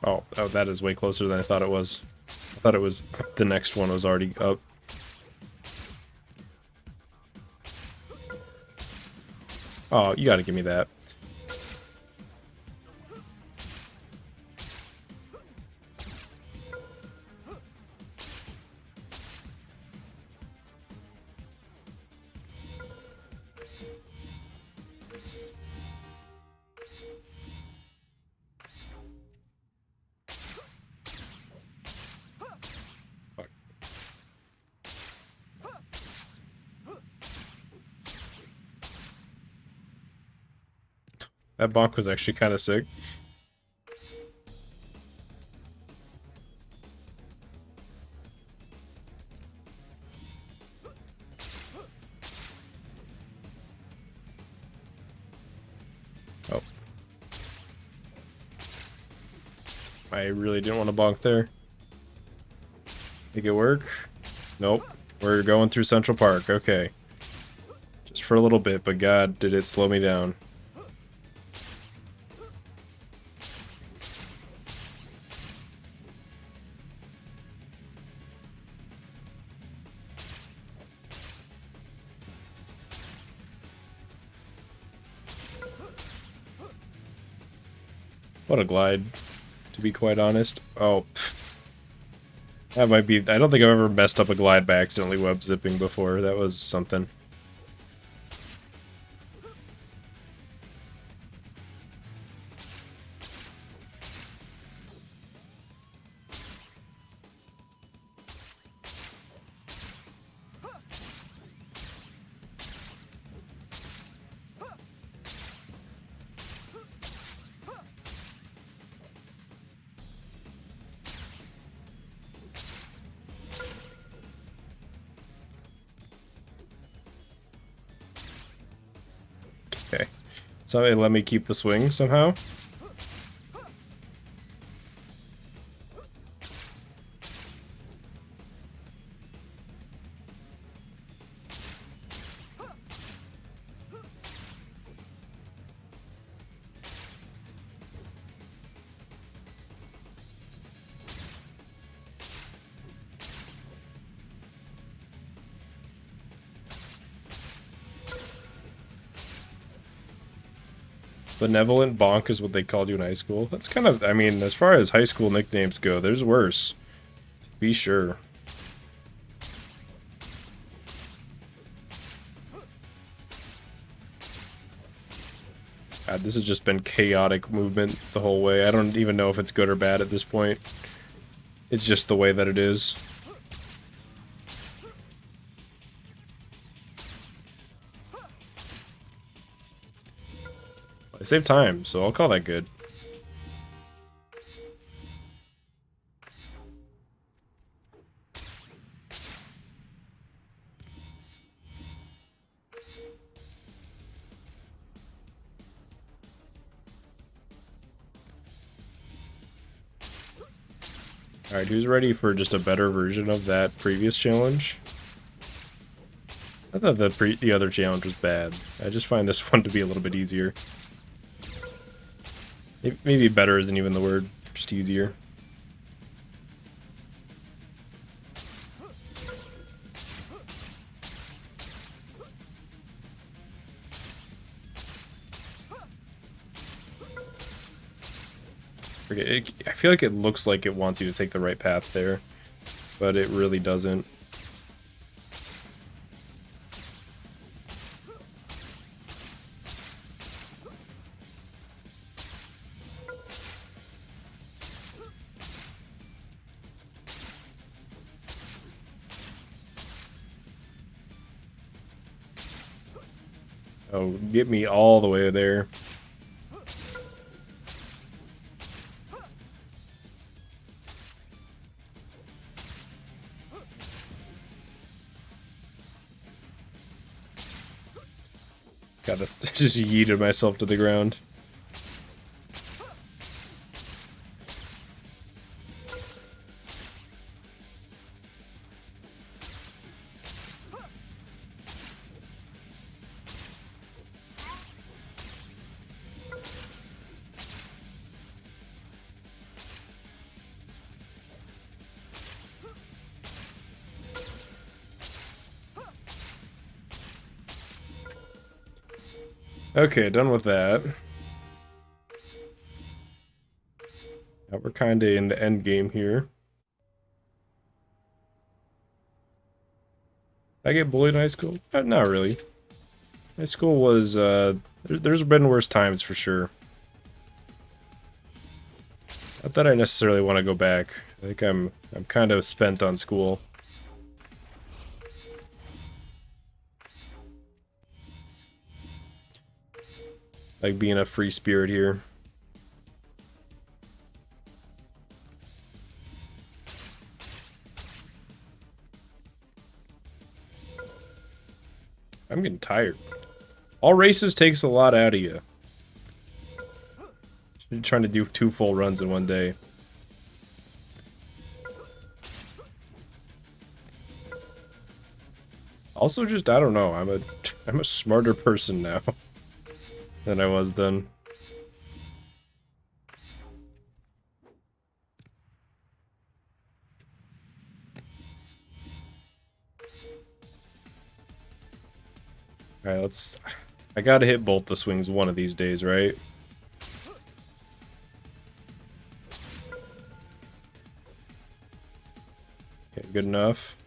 Oh, that is way closer than I thought it was. I thought it was the next one was already up. Oh, you gotta give me that. Fuck. That bonk was actually kind of sick. Oh. I really didn't want to bonk there. Make it work? Nope. We're going through Central Park. Okay. Just for a little bit, but god, did it slow me down. What a glide, to be quite honest. Oh, pfft. That might be... I don't think I've ever messed up a glide by accidentally web zipping before. That was something. Okay. Somebody let me keep the swing somehow. Benevolent Bonk is what they called you in high school. That's kind of, I mean, as far as high school nicknames go, there's worse. Be sure. God, this has just been chaotic movement the whole way. I don't even know if it's good or bad at this point. It's just the way that it is. I saved time, so I'll call that good. Alright, who's ready for just a better version of that previous challenge? I thought the other challenge was bad. I just find this one to be a little bit easier. Maybe better isn't even the word, just easier. I feel like it looks like it wants you to take the right path there, but it really doesn't. Oh, get me all the way there. Gotta just yeeted myself to the ground. Okay, done with that. Now we're kind of in the end game here. Did I get bullied in high school? Not really. High school was, there's been worse times for sure. Not that I necessarily want to go back. I think I'm kind of spent on school. Like being a free spirit here. I'm getting tired. All races takes a lot out of you. You're trying to do 2 full runs in one day. Also, just I don't know. I'm a smarter person now than I was then. All right, let's. I gotta hit both the swings one of these days, right? Okay, good enough.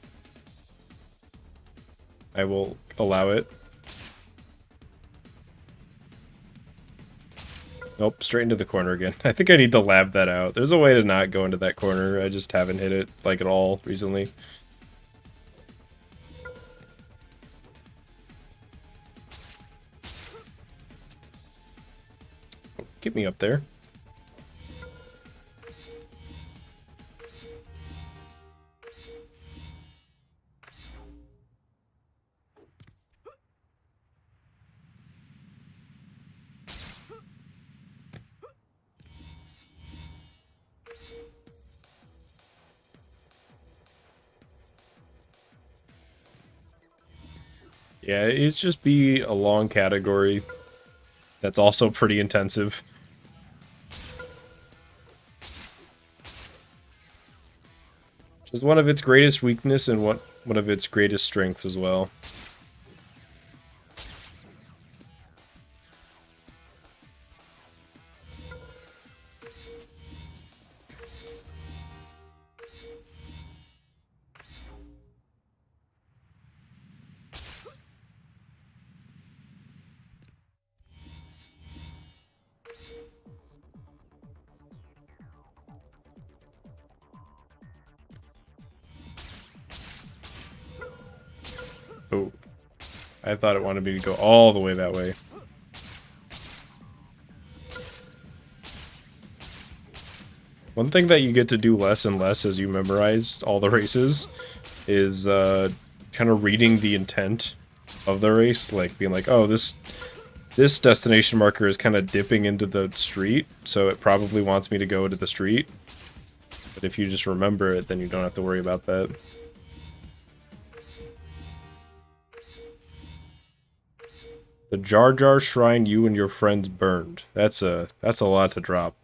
I will allow it. Nope, straight into the corner again. I think I need to lab that out. There's a way to not go into that corner. I just haven't hit it, like, at all recently. Get me up there. Yeah, it's just be a long category that's also pretty intensive. Which is one of its greatest weakness and one of its greatest strengths as well. I thought it wanted me to go all the way that way. One thing that you get to do less and less as you memorize all the races is kind of reading the intent of the race, like being like, oh, this destination marker is kind of dipping into the street, so it probably wants me to go to the street. But if you just remember it, then you don't have to worry about that. The Jar Jar shrine you and your friends burned. That's a lot to drop.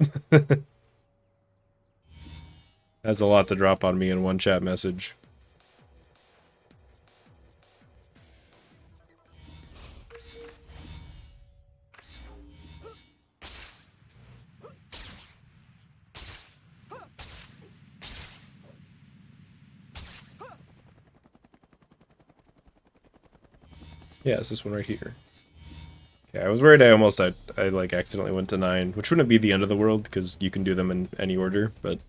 That's a lot to drop on me in one chat message. Yeah, it's this one right here. Okay, I was worried I like accidentally went to 9, which wouldn't be the end of the world because you can do them in any order, but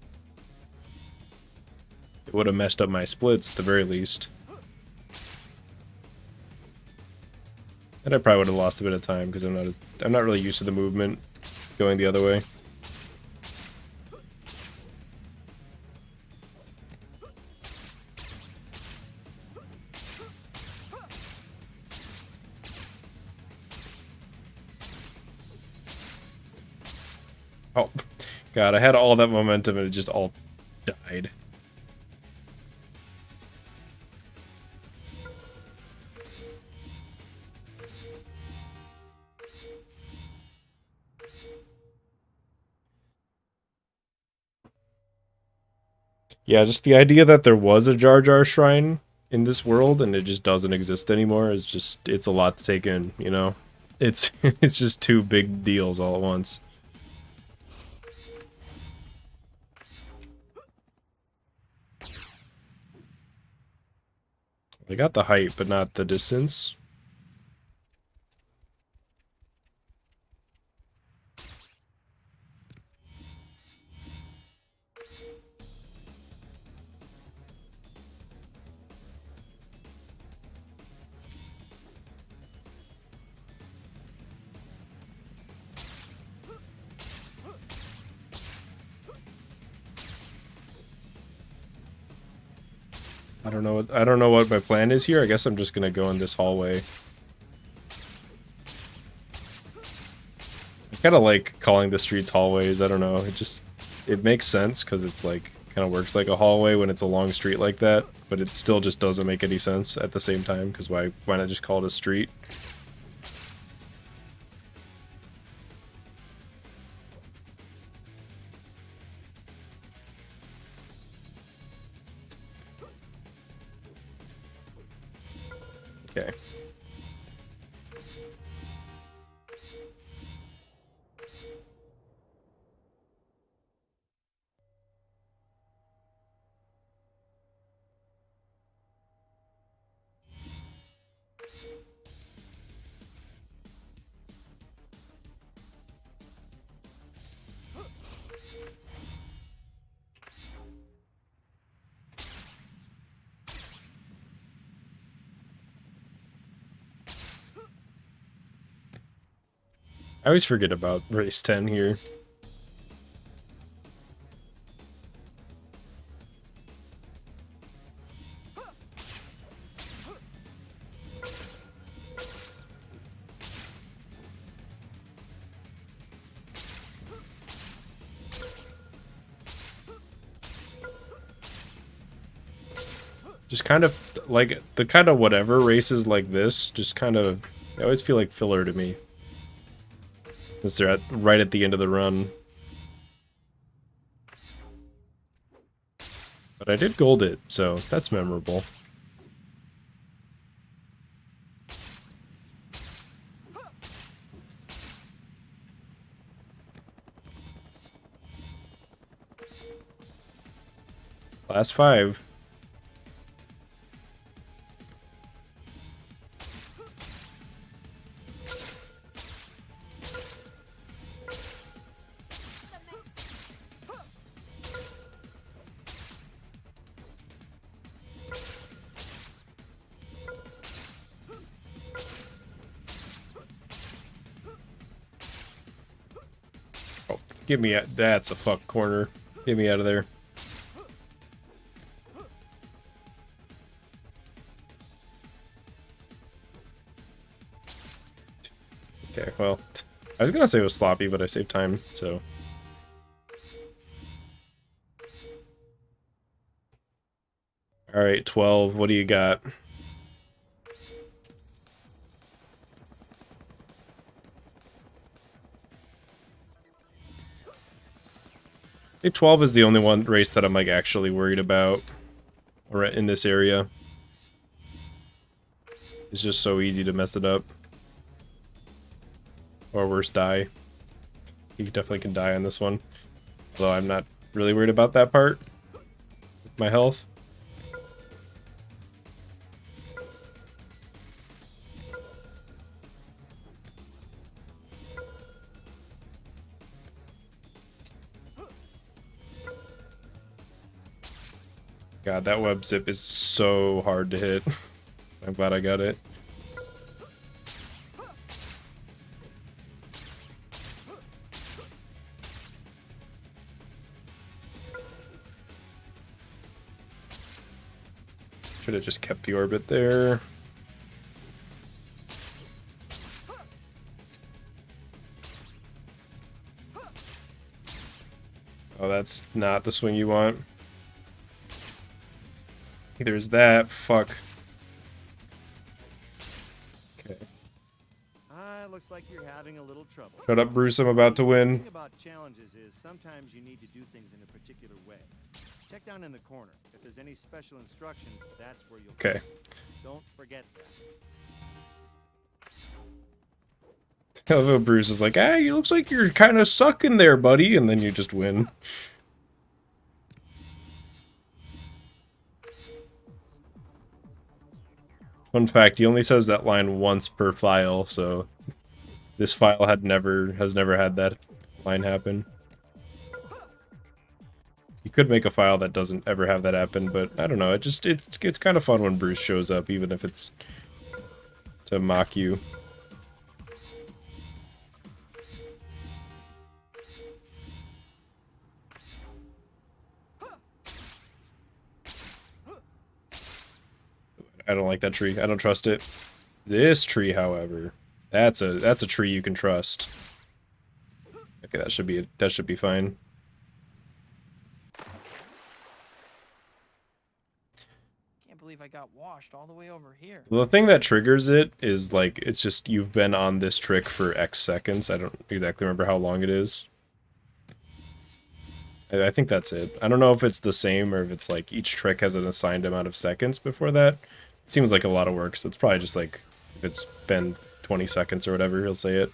it would have messed up my splits at the very least. And I probably would have lost a bit of time because I'm not really used to the movement going the other way. Oh, God, I had all that momentum and it just all died. Yeah, just the idea that there was a Jar Jar shrine in this world and it just doesn't exist anymore is just, it's a lot to take in, you know? It's it's just two big deals all at once. They got the height, but not the distance. I don't know what my plan is here. I guess I'm just gonna go in this hallway. I kind of like calling the streets hallways. I don't know. It makes sense because it's like kind of works like a hallway when it's a long street like that, but it still just doesn't make any sense at the same time because why not just call it a street? Okay. I always forget about race 10 here. Just kind of like the kind of whatever races like this, just kind of, they always feel like filler to me. Because they're right at the end of the run. But I did gold it, so that's memorable. Last 5. Get me out. That's a fuck corner. Get me out of there. Okay, well, I was gonna say it was sloppy, but I saved time, so. Alright, 12, what do you got? I think 12 is the only one race that I'm like actually worried about in this area. It's just so easy to mess it up. Or worse, die. You definitely can die on this one. Although I'm not really worried about that part. My health. God, that web zip is so hard to hit. I'm glad I got it. Should have just kept the orbit there. Oh, that's not the swing you want. There's that. Fuck. Okay. Looks like you're having a little trouble. Shut up, Bruce. I'm about to win. The thing about challenges is sometimes you need to do things in a particular way. Check down in the corner. If there's any special instructions, that's where you'll. Okay. Don't forget that. I love how Bruce is like, hey, it looks like you're kind of sucking there, buddy, and then you just win. Fun fact, he only says that line once per file, so this file has never had that line happen. You could make a file that doesn't ever have that happen, but I don't know, it's kind of fun when Bruce shows up, even if it's to mock you. I don't like that tree. I don't trust it. This tree, however, that's a tree you can trust. Okay, that should be fine. Can't believe I got washed all the way over here. Well, the thing that triggers it is like it's just you've been on this trick for X seconds. I don't exactly remember how long it is. I think that's it. I don't know if it's the same or if it's like each trick has an assigned amount of seconds before that. It seems like a lot of work, so it's probably just like, if it's been 20 seconds or whatever, he'll say it.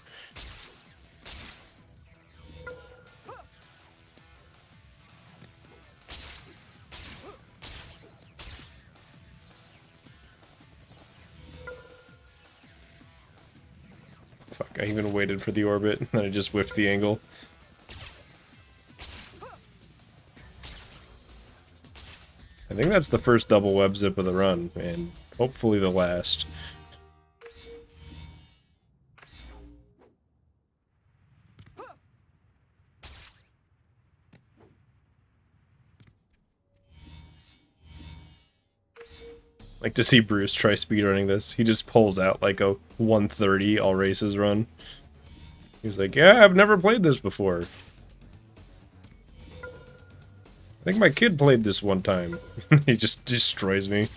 Fuck, I even waited for the orbit, and then I just whiffed the angle. I think that's the first double web zip of the run, and hopefully the last. Like to see Bruce try speedrunning this. He just pulls out like a 130 all races run. He's like, yeah, I've never played this before. I think my kid played this one time. He just destroys me.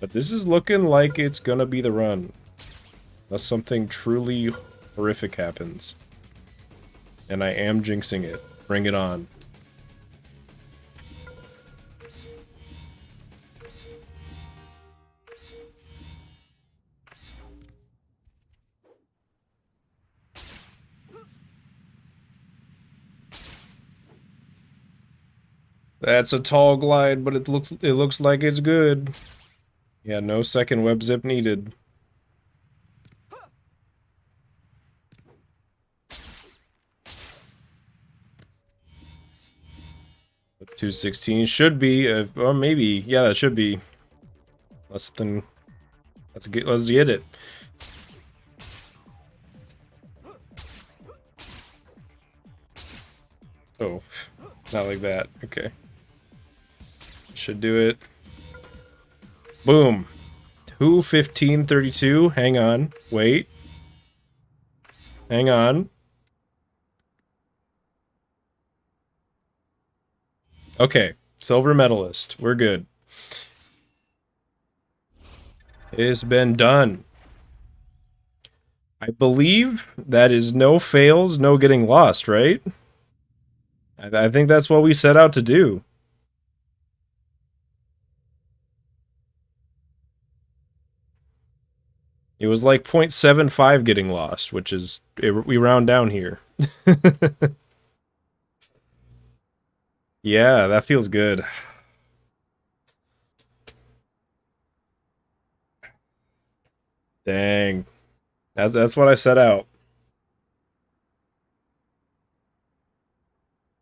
But this is looking like it's gonna be the run. Unless something truly horrific happens. And I am jinxing it. Bring it on. That's a tall glide, but it looks like it's good. Yeah, no second web zip needed. 216 should be, or maybe, yeah, that should be less than Let's get it. Oh, not like that. Okay. Should do it. Boom. 2:15:32. Hang on. Wait. Hang on. Okay. Silver medalist. We're good. It's been done. I believe that is no fails, no getting lost, right? I think that's what we set out to do. It was like 0.75 getting lost, which is, we round down here. Yeah, that feels good. Dang. That's what I set out.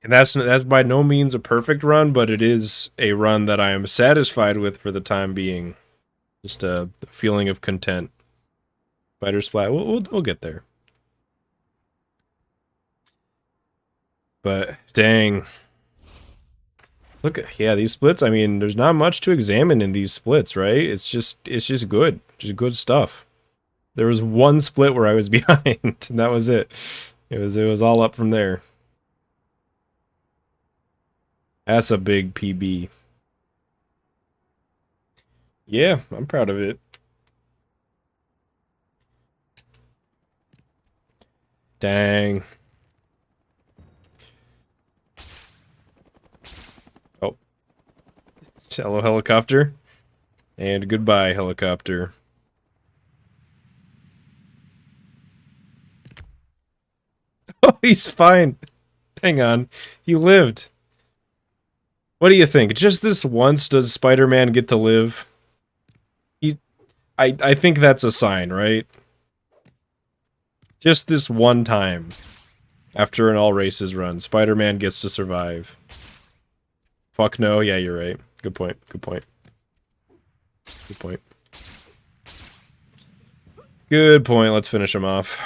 And that's by no means a perfect run, but it is a run that I am satisfied with for the time being. Just a feeling of content. Spider Splat, we'll get there. But dang. Look at, yeah, these splits, I mean, there's not much to examine in these splits, right? It's just good. Just good stuff. There was one split where I was behind, and that was it. It was all up from there. That's a big PB. Yeah, I'm proud of it. Dang. Oh. Hello, helicopter. And goodbye, helicopter. Oh, he's fine. Hang on. He lived. What do you think? Just this once does Spider-Man get to live? I think that's a sign, right? Just this one time. After an all races run, Spider-Man gets to survive. Fuck no, yeah, you're right. Good point, good point. Good point. Good point, let's finish him off.